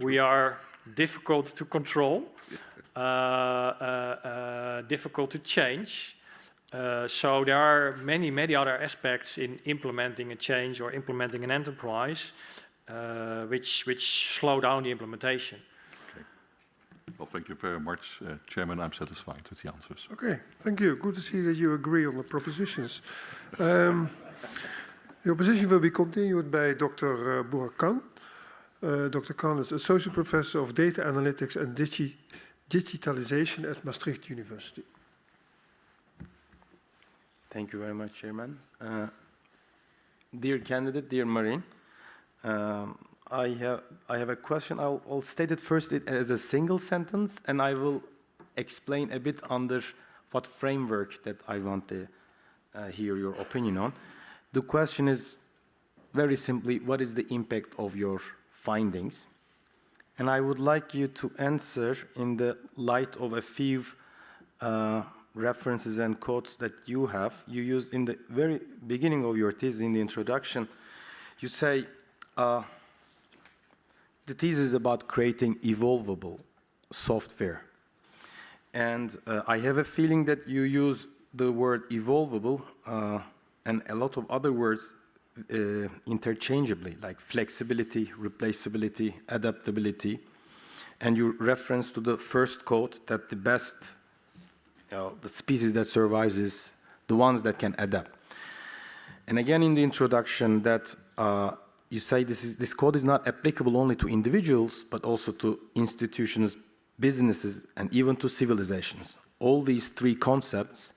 B: We are difficult to control, difficult to change. So there are many other aspects in implementing a change or implementing an enterprise which slow down the implementation.
F: Okay. Well, thank you very much, Chairman. I'm satisfied with the answers.
A: Okay, thank you. Good to see that you agree on the propositions. The opposition will be continued by Dr. Burak. Dr. Khan is Associate Professor of Data Analytics and Digitalization at Maastricht University.
G: Thank you very much, Chairman. Dear candidate, dear Marien, I have a question. I'll state it first as a single sentence, and I will explain a bit under what framework that I want to hear your opinion on. The question is very simply, what is the impact of your findings? And I would like you to answer in the light of a few references and quotes that you have. You used in the very beginning of your thesis, in the introduction, you say, the thesis is about creating evolvable software. And I have a feeling that you use the word evolvable and a lot of other words interchangeably, like flexibility, replaceability, adaptability. And you reference to the first quote that the best, the species that survives is the ones that can adapt. And again in the introduction that you say this code is not applicable only to individuals, but also to institutions, businesses, and even to civilizations. All these three concepts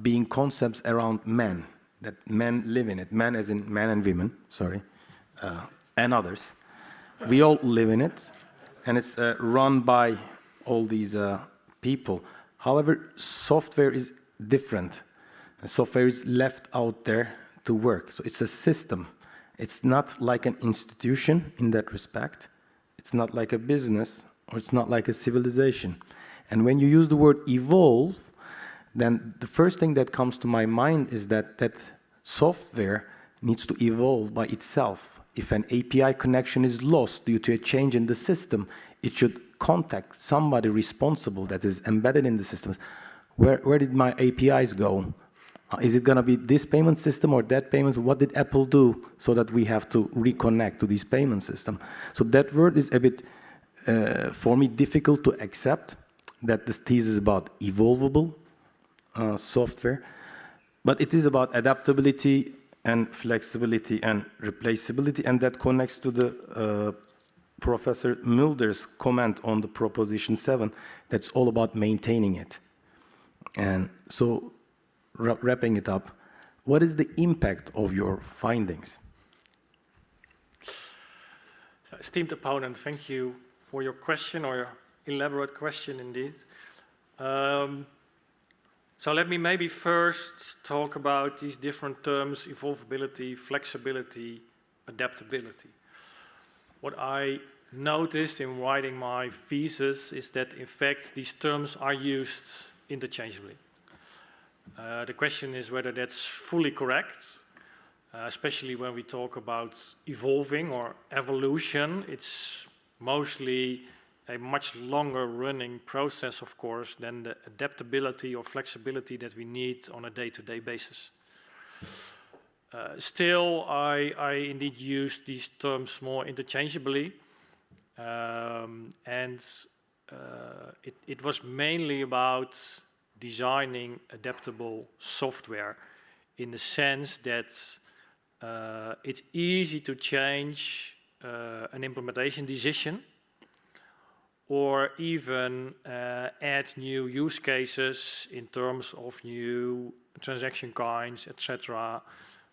G: being concepts around men, that men live in it, men as in men and women, sorry, and others. We all live in it, and it's run by all these people. However, software is different. And software is left out there to work. So it's a system. It's not like an institution in that respect. It's not like a business, or it's not like a civilization. And when you use the word evolve, then the first thing that comes to my mind is that software needs to evolve by itself. If an API connection is lost due to a change in the system, it should contact somebody responsible that is embedded in the system. Where did my APIs go? Is it going to be this payment system or that payment? What did Apple do so that we have to reconnect to this payment system? So that word is a bit, for me, difficult to accept, that this thesis is about evolvable software. But it is about adaptability and flexibility and replaceability, and that connects to the Professor Mulder's comment on the proposition 7, that's all about maintaining it. And so, wrapping it up, what is the impact of your findings?
B: So, esteemed opponent, thank you for your question, or your elaborate question indeed. So let me maybe first talk about these different terms: evolvability, flexibility, adaptability. What I noticed in writing my thesis is that, in fact, these terms are used interchangeably. The question is whether that's fully correct, especially when we talk about evolving or evolution. It's mostly a much longer running process, of course, than the adaptability or flexibility that we need on a day-to-day basis. Still, I indeed use these terms more interchangeably, and it was mainly about designing adaptable software, in the sense that it's easy to change an implementation decision, or even add new use cases in terms of new transaction kinds, etc.,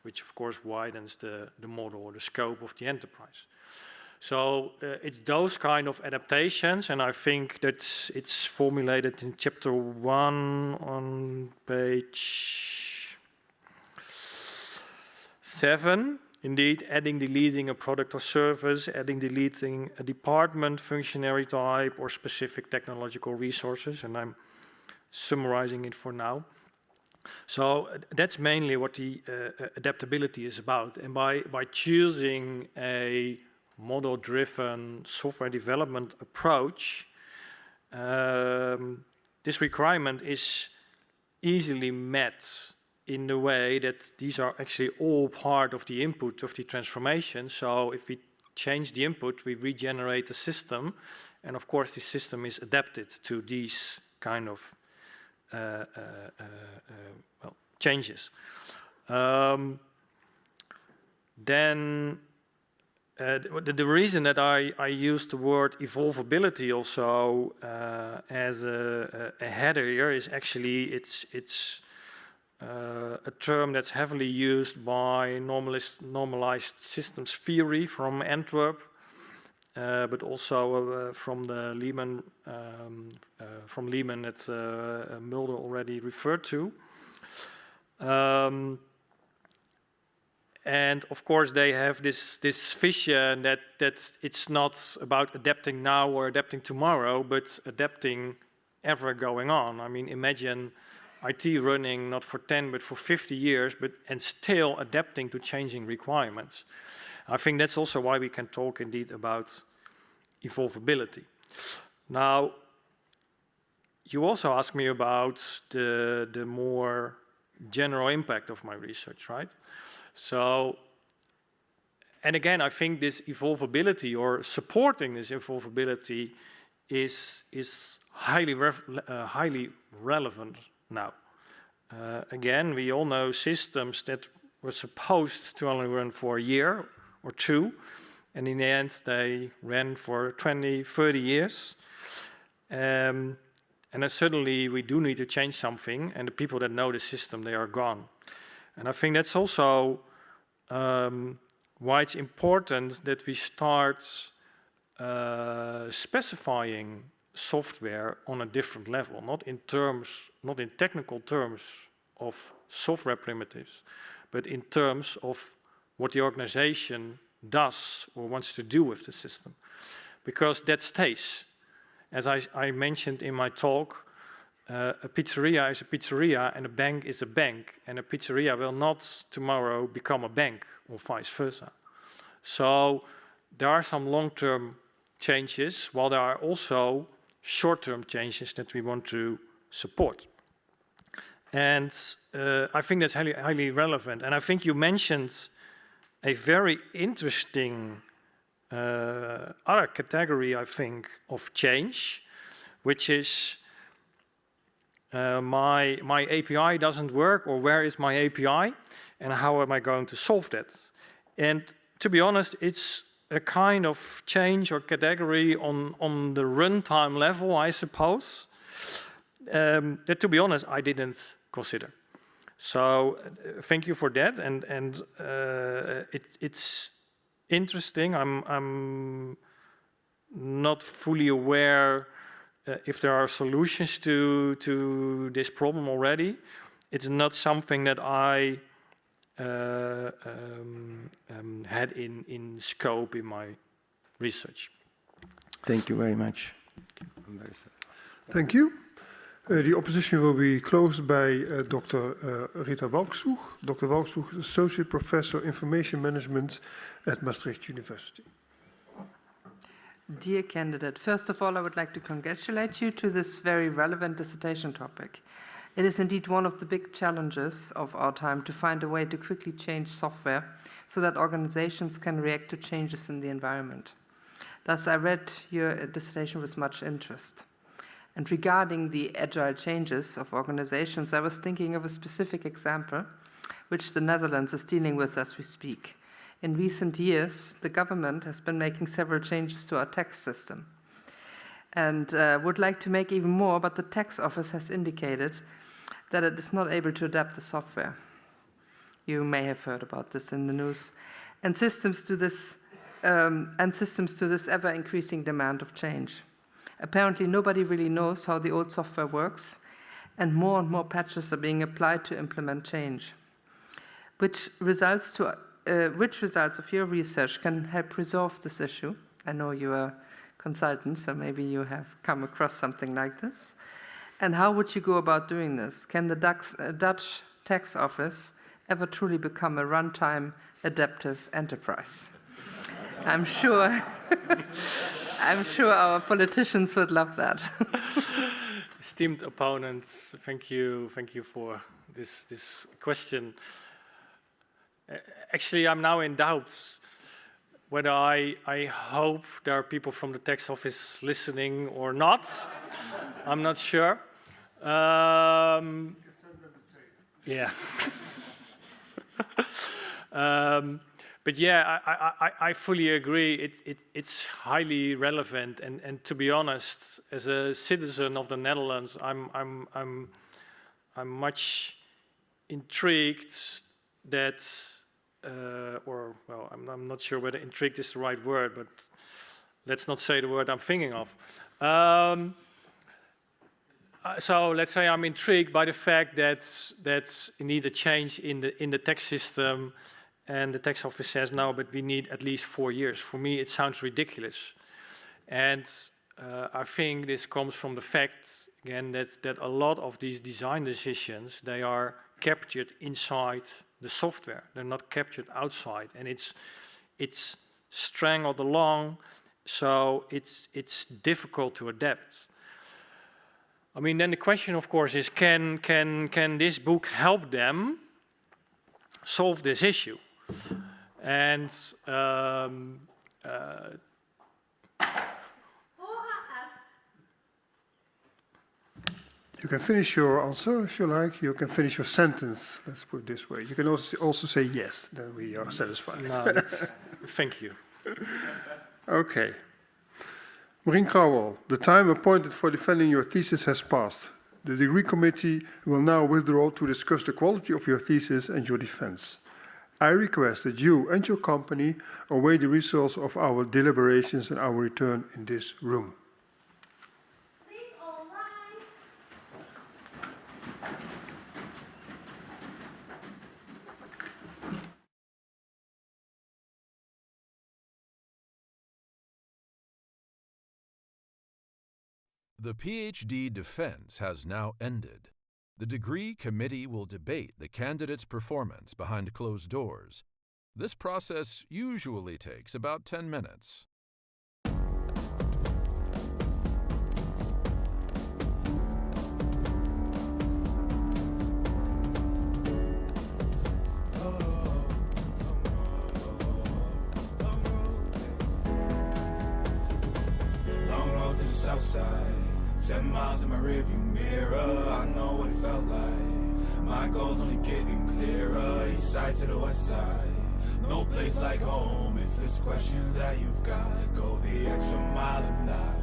B: which of course widens the model or the scope of the enterprise. So it's those kind of adaptations, and I think that it's formulated in chapter 1 on page 7. Indeed, adding, deleting a product or service, adding, deleting a department, functionary type, or specific technological resources, and I'm summarizing it for now. So that's mainly what the adaptability is about. And by choosing a model-driven software development approach, this requirement is easily met in the way that these are actually all part of the input of the transformation. So if we change the input, we regenerate the system, and of course the system is adapted to these kind of changes. Then the reason that I use the word evolvability also as a header here is actually it's a term that's heavily used by normalized systems theory from Antwerp, but also from the Lehman that Mulder already referred to. And of course, they have this vision that it's not about adapting now or adapting tomorrow, but adapting ever going on. I mean, imagine IT running not for 10 but for 50 years, and still adapting to changing requirements. I think that's also why we can talk indeed about evolvability. Now, you also asked me about the more general impact of my research, right? So, and again, I think this evolvability, or supporting this evolvability, is highly relevant now. Again, we all know systems that were supposed to only run for a year or two, and in the end they ran for 20, 30 years. And then suddenly we do need to change something, and the people that know the system, they are gone. And I think that's also why it's important that we start specifying software on a different level, not in technical terms of software primitives, but in terms of what the organization does or wants to do with the system. Because that stays. As I mentioned in my talk, a pizzeria is a pizzeria and a bank is a bank, and a pizzeria will not tomorrow become a bank or vice versa. So there are some long-term changes, while there are also short-term changes that we want to support. And I think that's highly relevant. And I think you mentioned a very interesting other category, I think, of change, which is my API doesn't work, or where is my API, and how am I going to solve that? And to be honest, it's a kind of change or category on the runtime level, I suppose, that, to be honest, I didn't consider. So thank you for that, and it's interesting. I'm not fully aware if there are solutions to this problem already. It's not something that I had in scope in my research.
G: Thank you very much. I'm very sad.
A: Thank you. The opposition will be closed by Dr. Rita Walksoeg. Dr. Walksoeg is Associate Professor Information Management at Maastricht University.
H: Dear candidate, first of all, I would like to congratulate you to this very relevant dissertation topic. It is indeed one of the big challenges of our time to find a way to quickly change software so that organizations can react to changes in the environment. Thus, I read your dissertation with much interest. And regarding the agile changes of organizations, I was thinking of a specific example which the Netherlands is dealing with as we speak. In recent years, the government has been making several changes to our tax system and would like to make even more, but the tax office has indicated that it is not able to adapt the software. You may have heard about this in the news. And systems to this ever-increasing demand of change. Apparently, nobody really knows how the old software works, and more patches are being applied to implement change. Which results of your research can help resolve this issue? I know you are consultants, so maybe you have come across something like this. And how would you go about doing this? Can the Dutch tax office ever truly become a runtime adaptive enterprise? I'm sure our politicians would love that.
B: Esteemed opponents, thank you for this question. Actually, I'm now in doubt whether I hope there are people from the tax office listening or not. I'm not sure. Yeah. But yeah, I fully agree. It's highly relevant, and to be honest, as a citizen of the Netherlands, I'm much intrigued that, I'm not sure whether intrigued is the right word, but let's not say the word I'm thinking of. So let's say I'm intrigued by the fact that you need a change in the tax system. And the tax office says, no, but we need at least 4 years. For me, it sounds ridiculous. And I think this comes from the fact, again, that a lot of these design decisions, they are captured inside the software. They're not captured outside. And it's strangled along, so it's difficult to adapt. I mean, then the question, of course, is can this book help them solve this issue? And
A: you can finish your answer if you like. You can finish your sentence, let's put it this way. You can also say yes, then we are satisfied.
B: No, thank you.
A: Okay. Marien Krouwel, the time appointed for defending your thesis has passed. The degree committee will now withdraw to discuss the quality of your thesis and your defense. I request that you and your company await the results of our deliberations and our return in this room.
I: Please all rise.
J: The PhD defense has now ended. The degree committee will debate the candidate's performance behind closed doors. This process usually takes about 10 minutes.
K: Southside, 10 miles in my rearview mirror. I know what it felt like. My goals only getting clearer. East side to the west side. No place like home. If it's questions that you've got, go the extra mile and that.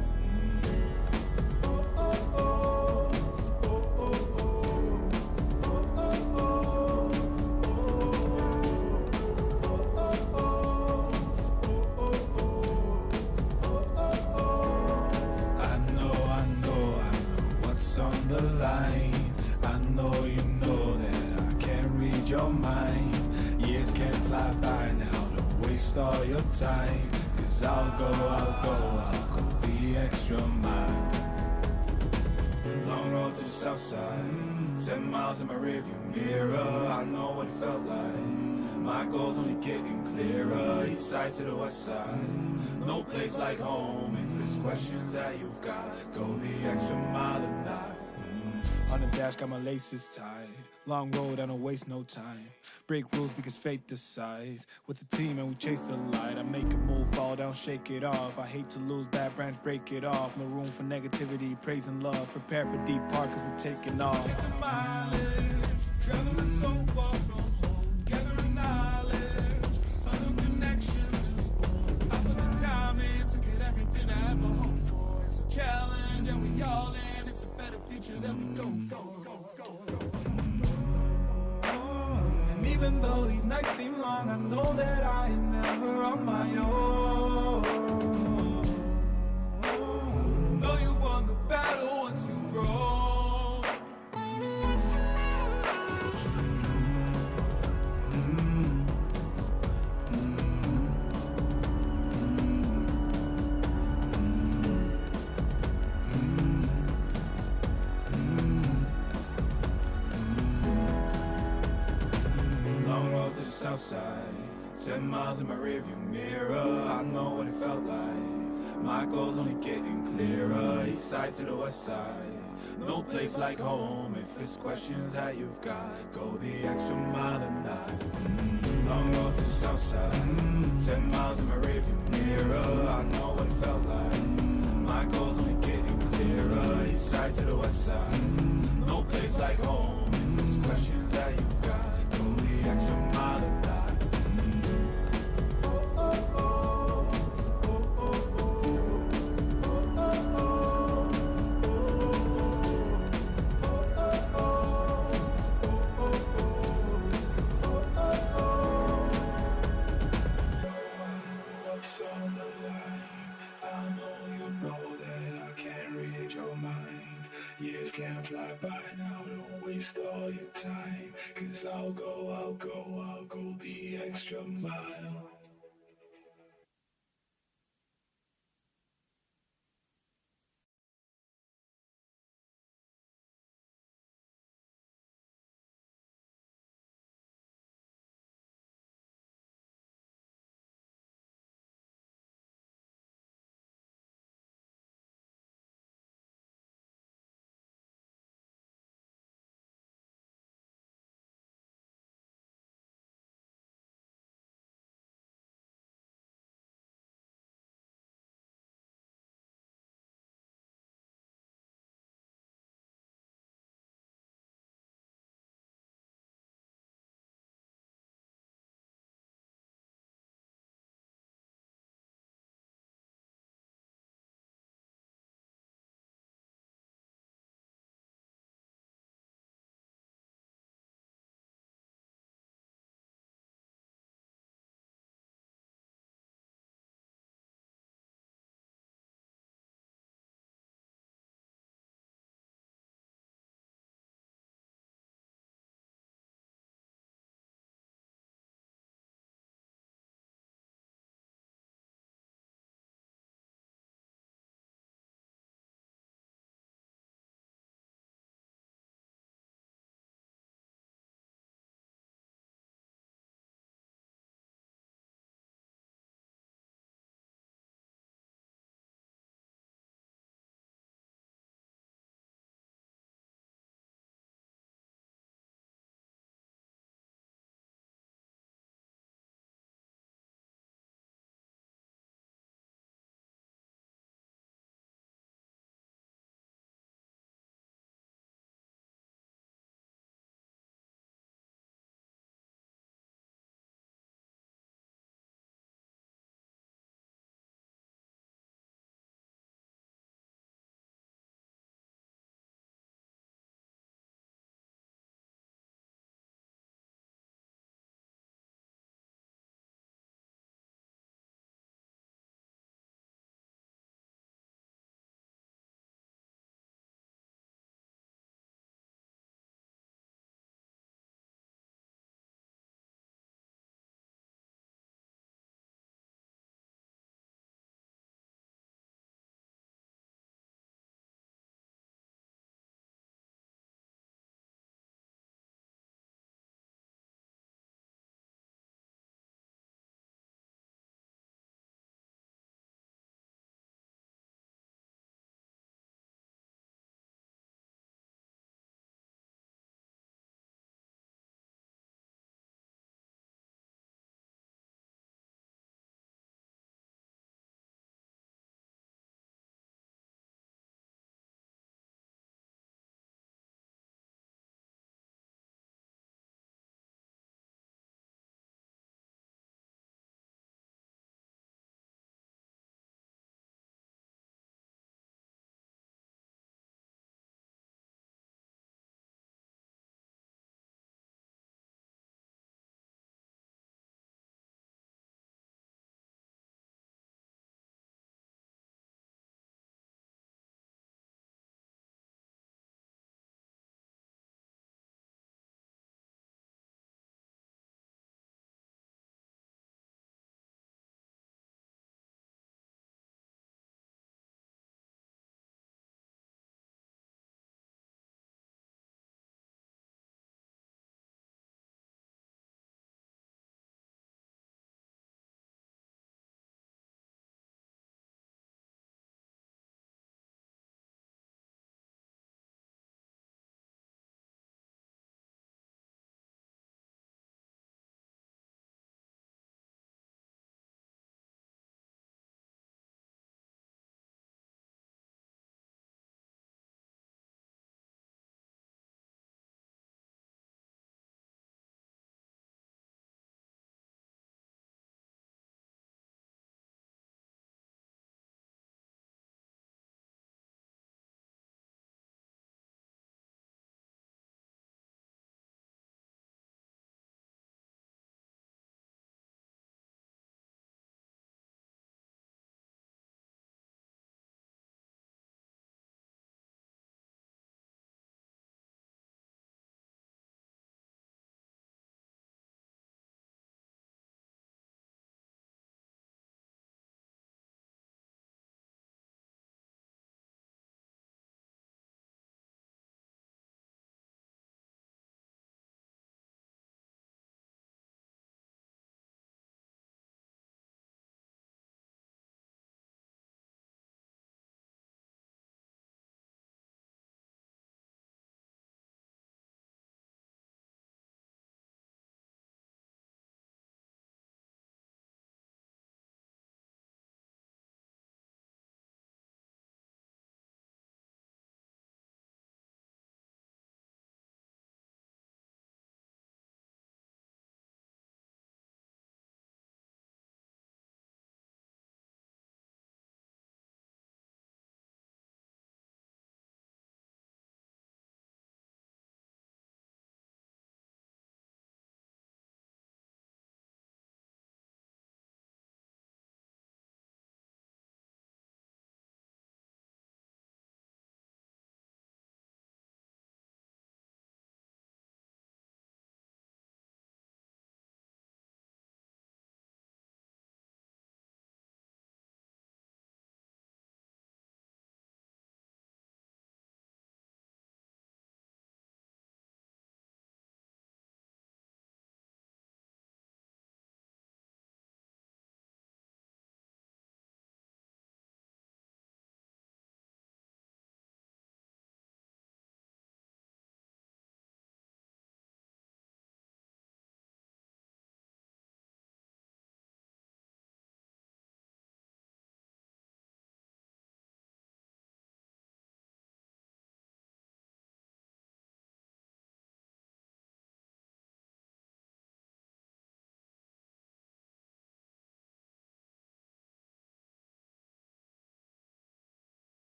K: I know you know that I can't read your mind. Years can't fly by now, don't waste all your time. Cause I'll go the extra mile. Long road to the south side, 10 miles in my rearview mirror. I know what it felt like. My goals only getting clearer. East side to the west side. No place like home. If it's questions that you've got, go the extra mile and that. On the dash, got my laces tied. Long road, I don't waste no time. Break rules because fate decides. With the team and we chase the light. I make a move, fall down, shake it off. I hate to lose, bad branch, break it off. No room for negativity, praise and love. Prepare for deep part cause we're taking off. Take the mileage, traveling so far from home. Gathering knowledge, other connections. I put the time in to get everything I ever hoped for. It's a challenge and we all in. It's a better future than we go for. And even though these nights seem long, I know that I am never on my own. Know you've won the battle once you've grown. Southside, 10 miles in my rearview mirror. I know what it felt like. My goals only getting clearer. East side to the west side. No place like home. If it's questions that you've got, go the extra mile and that. Long road to the south side, 10 miles in my rearview mirror. I know what it felt like. My goals only getting clearer. East side to the west side. No place like home. If it's questions that you've got, go the extra mile and that. Years can't fly by now, don't waste all your time. Cause I'll go the extra mile.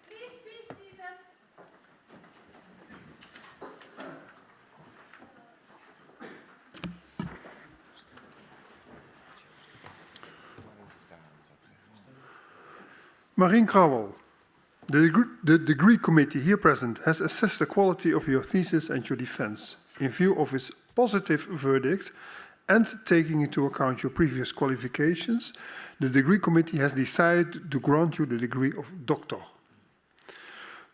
I: Please be seated.
A: Marien Krouwel, the degree committee here present has assessed the quality of your thesis and your defense. In view of its positive verdict and taking into account your previous qualifications, the degree committee has decided to grant you the degree of doctor.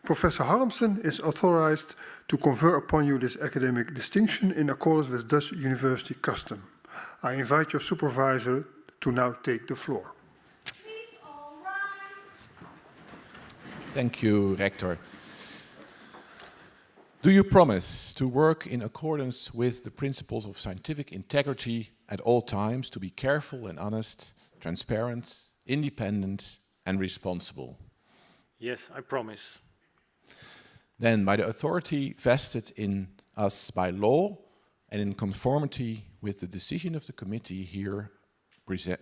A: Professor Harmsen is authorized to confer upon you this academic distinction in accordance with Dutch university custom. I invite your supervisor to now take the floor.
I: Please all rise.
L: Thank you, Rector. Do you promise to work in accordance with the principles of scientific integrity at all times, to be careful and honest, transparent, independent, and responsible?
B: Yes, I promise.
L: Then, by the authority vested in us by law and in conformity with the decision of the committee here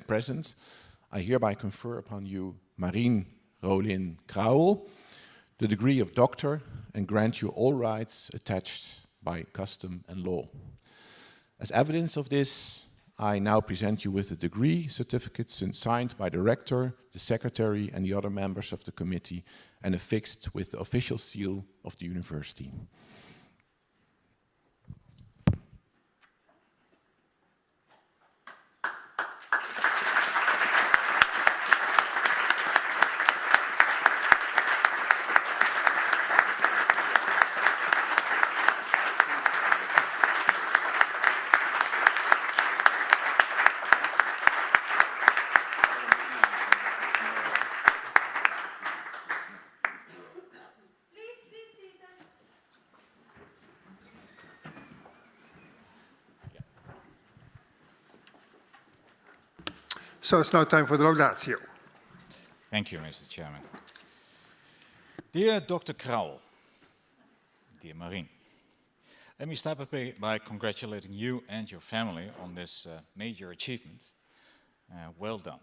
L: present, I hereby confer upon you Marien Rolin Krouwel, the degree of doctor, and grant you all rights attached by custom and law. As evidence of this, I now present you with the degree certificates signed by the rector, the secretary, and the other members of the committee, and affixed with the official seal of the university.
I: Please be seated.
A: So it's now time for the laudatio.
M: Thank you, Mr. Chairman. Dear Dr. Krouwel, dear Marien, let me start by congratulating you and your family on this major achievement. Well done.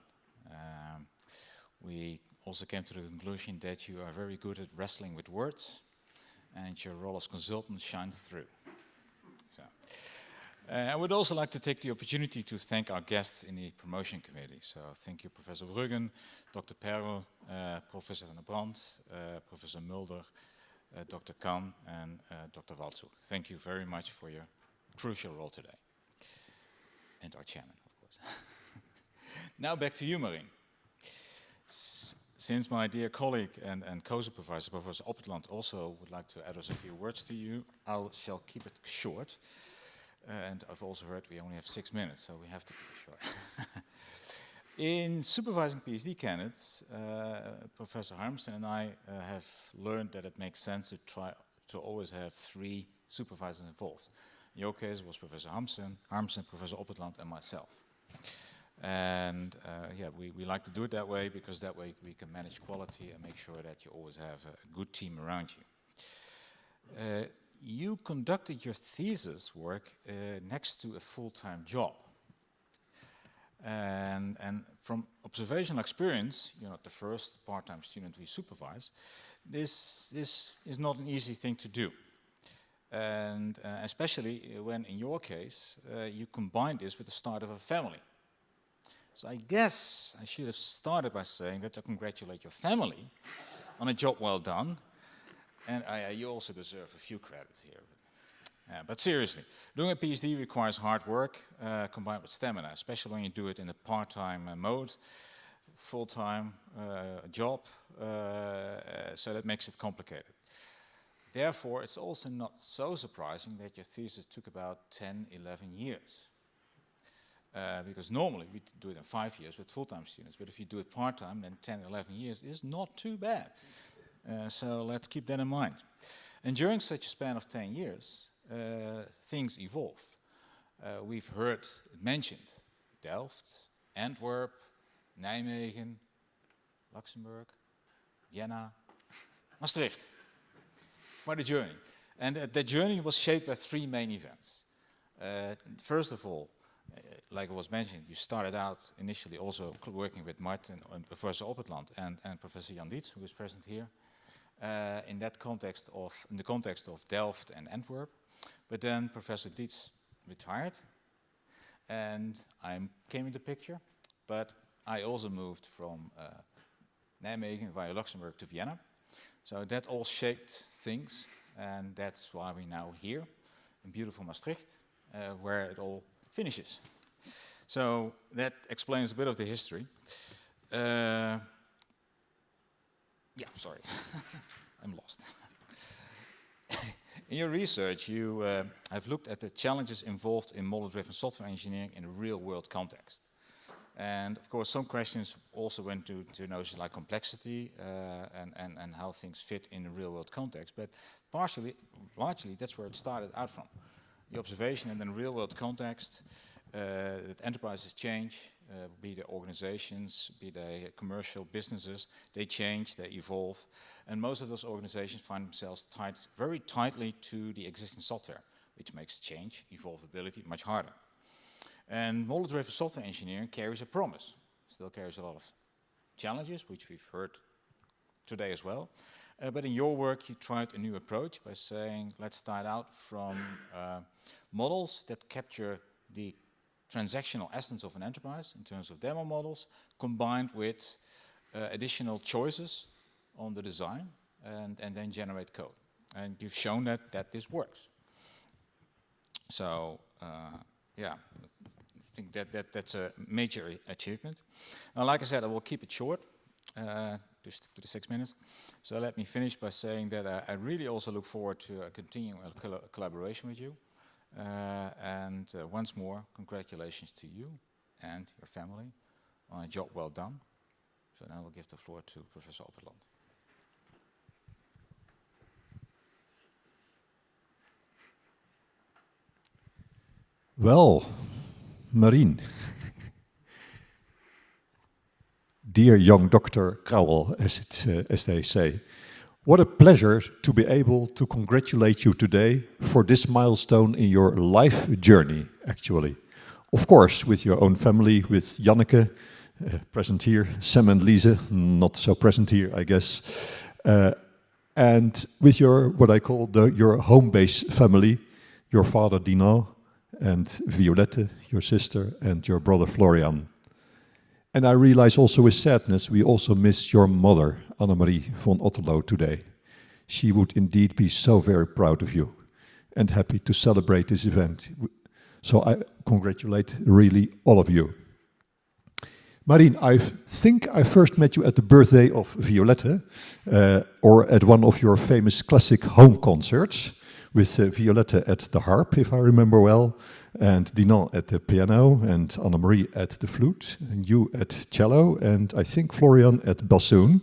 M: We also came to the conclusion that you are very good at wrestling with words, and your role as consultant shines through. So, I would also like to take the opportunity to thank our guests in the promotion committee. So thank you, Professor Bruggen, Dr. Perl, Professor Van der Brand, Professor Mulder, Dr. Kahn, and Dr. Walzug. Thank you very much for your crucial role today. And our chairman, of course. Now back to you, Marien. Since my dear colleague and co-supervisor, Professor Opperland, also would like to add us a few words to you, I shall keep it short. And I've also heard we only have 6 minutes, so we have to keep it short. In supervising PhD candidates, Professor Harmsen and I have learned that it makes sense to try to always have 3 supervisors involved. In your case, it was Professor Harmsen, Professor Opperland, and myself. And yeah, we like to do it that way because that way we can manage quality and make sure that you always have a good team around you. You conducted your thesis work next to a full-time job. And from observational experience, you're not the first part-time student we supervise, this is not an easy thing to do. And especially when, in your case, you combine this with the start of a family. So I guess I should have started by saying that I congratulate your family on a job well done. And you also deserve a few credits here. But seriously, doing a PhD requires hard work combined with stamina, especially when you do it in a part-time mode, full-time job, so that makes it complicated. Therefore, it's also not so surprising that your thesis took about 10, 11 years. Because normally we do it in 5 years with full-time students, but if you do it part-time, then 10, 11 years is not too bad. So let's keep that in mind. And during such a span of 10 years, things evolve. We've heard it mentioned Delft, Antwerp, Nijmegen, Luxembourg, Vienna, Maastricht. Quite a journey. And that journey was shaped by 3 main events. First of all, like it was mentioned, you started out initially also working with Martin and Professor Oppertland and Professor Jan Dietz, who is present here, in the context of Delft and Antwerp. But then Professor Dietz retired, and I came in the picture. But I also moved from Nijmegen via Luxembourg to Vienna. So that all shaped things, and that's why we're now here in beautiful Maastricht, where it all finishes. So that explains a bit of the history. Yeah, sorry, I'm lost. In your research, you have looked at the challenges involved in model-driven software engineering in a real-world context. And of course, some questions also went to notions like complexity and how things fit in a real-world context. But largely, that's where it started out from. The observation and then real-world context, that enterprises change, be they organizations, be they commercial businesses, they change, they evolve. And most of those organizations find themselves tied very tightly to the existing software, which makes change, evolvability much harder. And model-driven software engineering carries a promise. Still carries a lot of challenges, which we've heard today as well. But in your work, you tried a new approach by saying, let's start out from models that capture the transactional essence of an enterprise in terms of demo models, combined with additional choices on the design, and then generate code. And you've shown that this works. So, yeah. I think that's a major achievement. Now, like I said, I will keep it short, just to the 6 minutes. So let me finish by saying that I really also look forward to continuing a collaboration with you. And once more, congratulations to you and your family on a job well done. So now we'll give the floor to Professor Oppertland.
N: Well, Marien, dear young Dr. Krouwel, as they say, what a pleasure to be able to congratulate you today for this milestone in your life journey, actually. Of course, with your own family, with Janneke, present here, Sam and Lise, not so present here, I guess, and with your, what I call your home-based family, your father Dino, and Violette, your sister, and your brother Florian. And I realize also with sadness, we also miss your mother, Annemarie von Otterlo, today. She would indeed be so very proud of you and happy to celebrate this event. So I congratulate really all of you. Marien, I think I first met you at the birthday of Violette, or at one of your famous classic home concerts, with Violette at the harp, if I remember well, and Dinan at the piano, and Annemarie at the flute, and you at cello, and I think Florian at bassoon.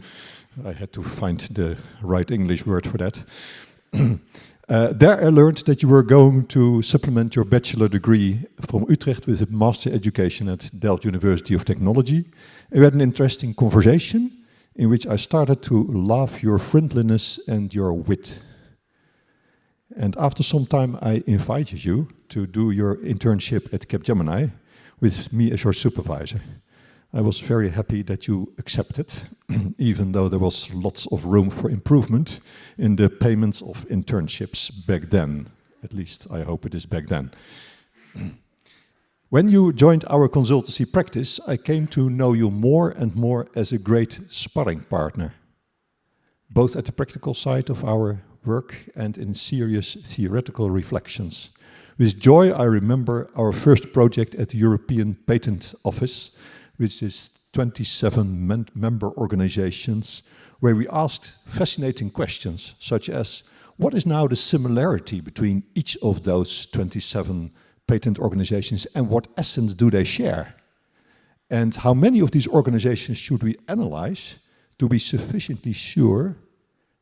N: I had to find the right English word for that. There I learned that you were going to supplement your bachelor degree from Utrecht with a master education at Delft University of Technology. And we had an interesting conversation in which I started to love your friendliness and your wit. And after some time, I invited you to do your internship at Capgemini with me as your supervisor. I was very happy that you accepted, even though there was lots of room for improvement in the payments of internships back then. At least I hope it is back then. When you joined our consultancy practice, I came to know you more and more as a great sparring partner, both at the practical side of our work and in serious theoretical reflections. With joy, I remember our first project at the European Patent Office, which is 27 member organizations, where we asked fascinating questions, such as, what is now the similarity between each of those 27 patent organizations, and what essence do they share? And how many of these organizations should we analyze to be sufficiently sure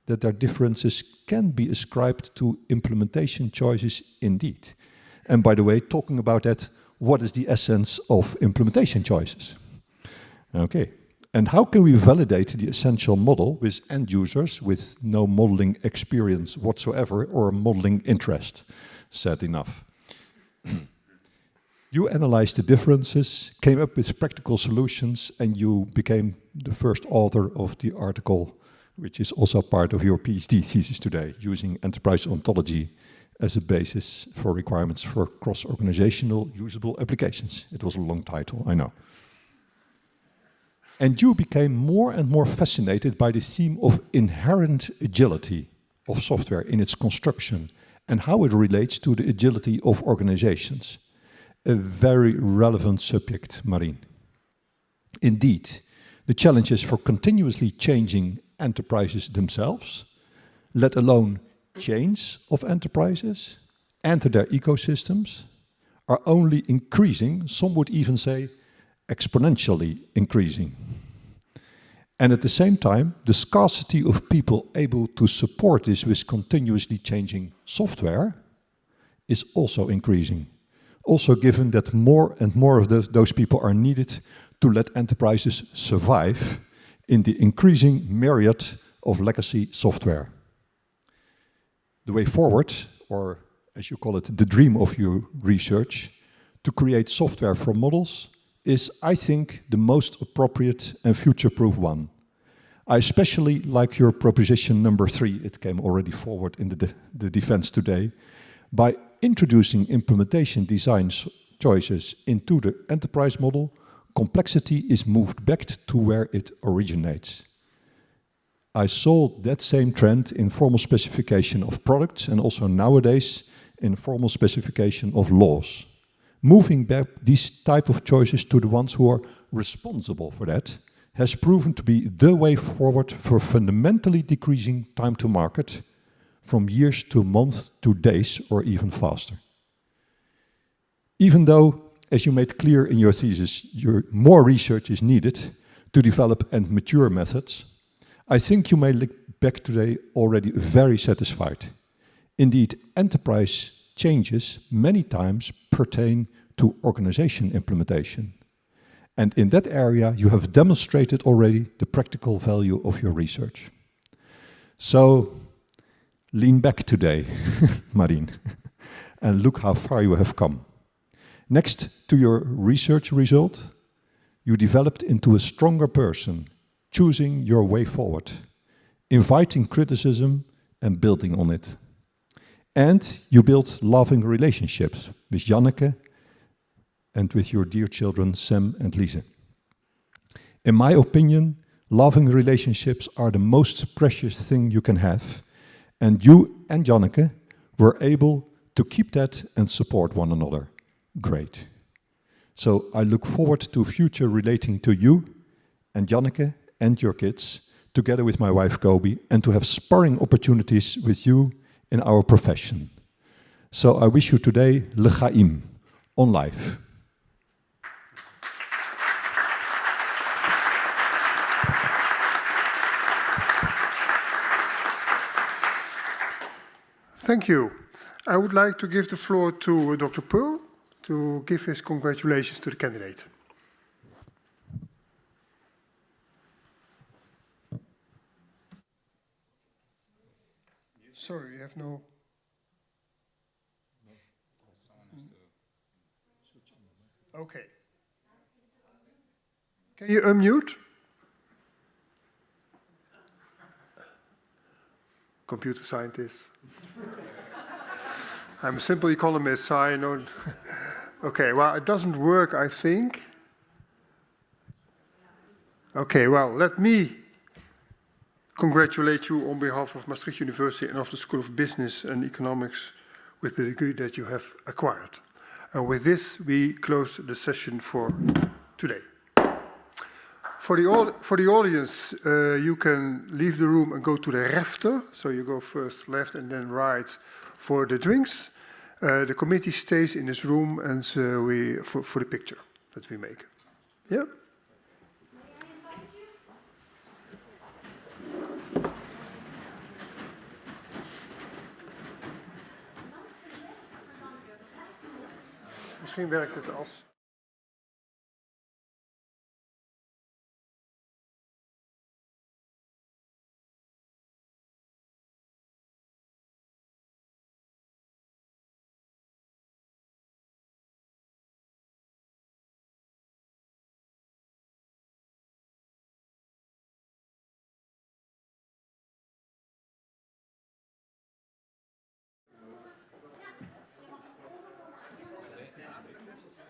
N: that their differences can be ascribed to implementation choices indeed? And by the way, talking about that, what is the essence of implementation choices? Okay, and how can we validate the essential model with end users with no modeling experience whatsoever or modeling interest? Sad enough. You analyzed the differences, came up with practical solutions, and you became the first author of the article, which is also part of your PhD thesis today, using enterprise ontology as a basis for requirements for cross-organizational usable applications. It was a long title, I know. And you became more and more fascinated by the theme of inherent agility of software in its construction and how it relates to the agility of organizations. A very relevant subject, Marien. Indeed, the challenges for continuously changing enterprises themselves, let alone chains of enterprises, and their ecosystems, are only increasing, some would even say exponentially increasing. And at the same time, the scarcity of people able to support this with continuously changing software is also increasing. Also given that more and more of those people are needed to let enterprises survive in the increasing myriad of legacy software. The way forward, or as you call it, the dream of your research, to create software from models is, I think, the most appropriate and future-proof one. I especially like your proposition number 3, it came already forward in the defense today, by introducing implementation design choices into the enterprise model, complexity is moved back to where it originates. I saw that same trend in formal specification of products and also nowadays in formal specification of laws. Moving back these type of choices to the ones who are responsible for that has proven to be the way forward for fundamentally decreasing time to market from years to months to days or even faster. Even though, as you made clear in your thesis, more research is needed to develop and mature methods, I think you may look back today already very satisfied. Indeed, enterprise changes many times pertain to organization implementation. And in that area, you have demonstrated already the practical value of your research. So, lean back today, Marien, and look how far you have come. Next to your research result, you developed into a stronger person, choosing your way forward, inviting criticism and building on it. And you built loving relationships with Janneke and with your dear children, Sam and Lise. In my opinion, loving relationships are the most precious thing you can have, and you and Janneke were able to keep that and support one another. Great. So I look forward to future relating to you and Janneke and your kids, together with my wife Kobe, and to have sparring opportunities with you in our profession. So I wish you today l'chaim on life.
A: Thank you. I would like to give the floor to Dr. Pearl to give his congratulations to the candidate. Sorry, you have no... Okay. Can you unmute? Computer scientist. I'm a simple economist, so I know... Okay, well, it doesn't work, I think. Okay, well, let me congratulate you on behalf of Maastricht University and of the School of Business and Economics with the degree that you have acquired. And with this, we close the session for today. For the audience, you can leave the room and go to the refter. So you go first left and then right for the drinks. The committee stays in this room and for the picture that we make. Yeah? Misschien werkt het als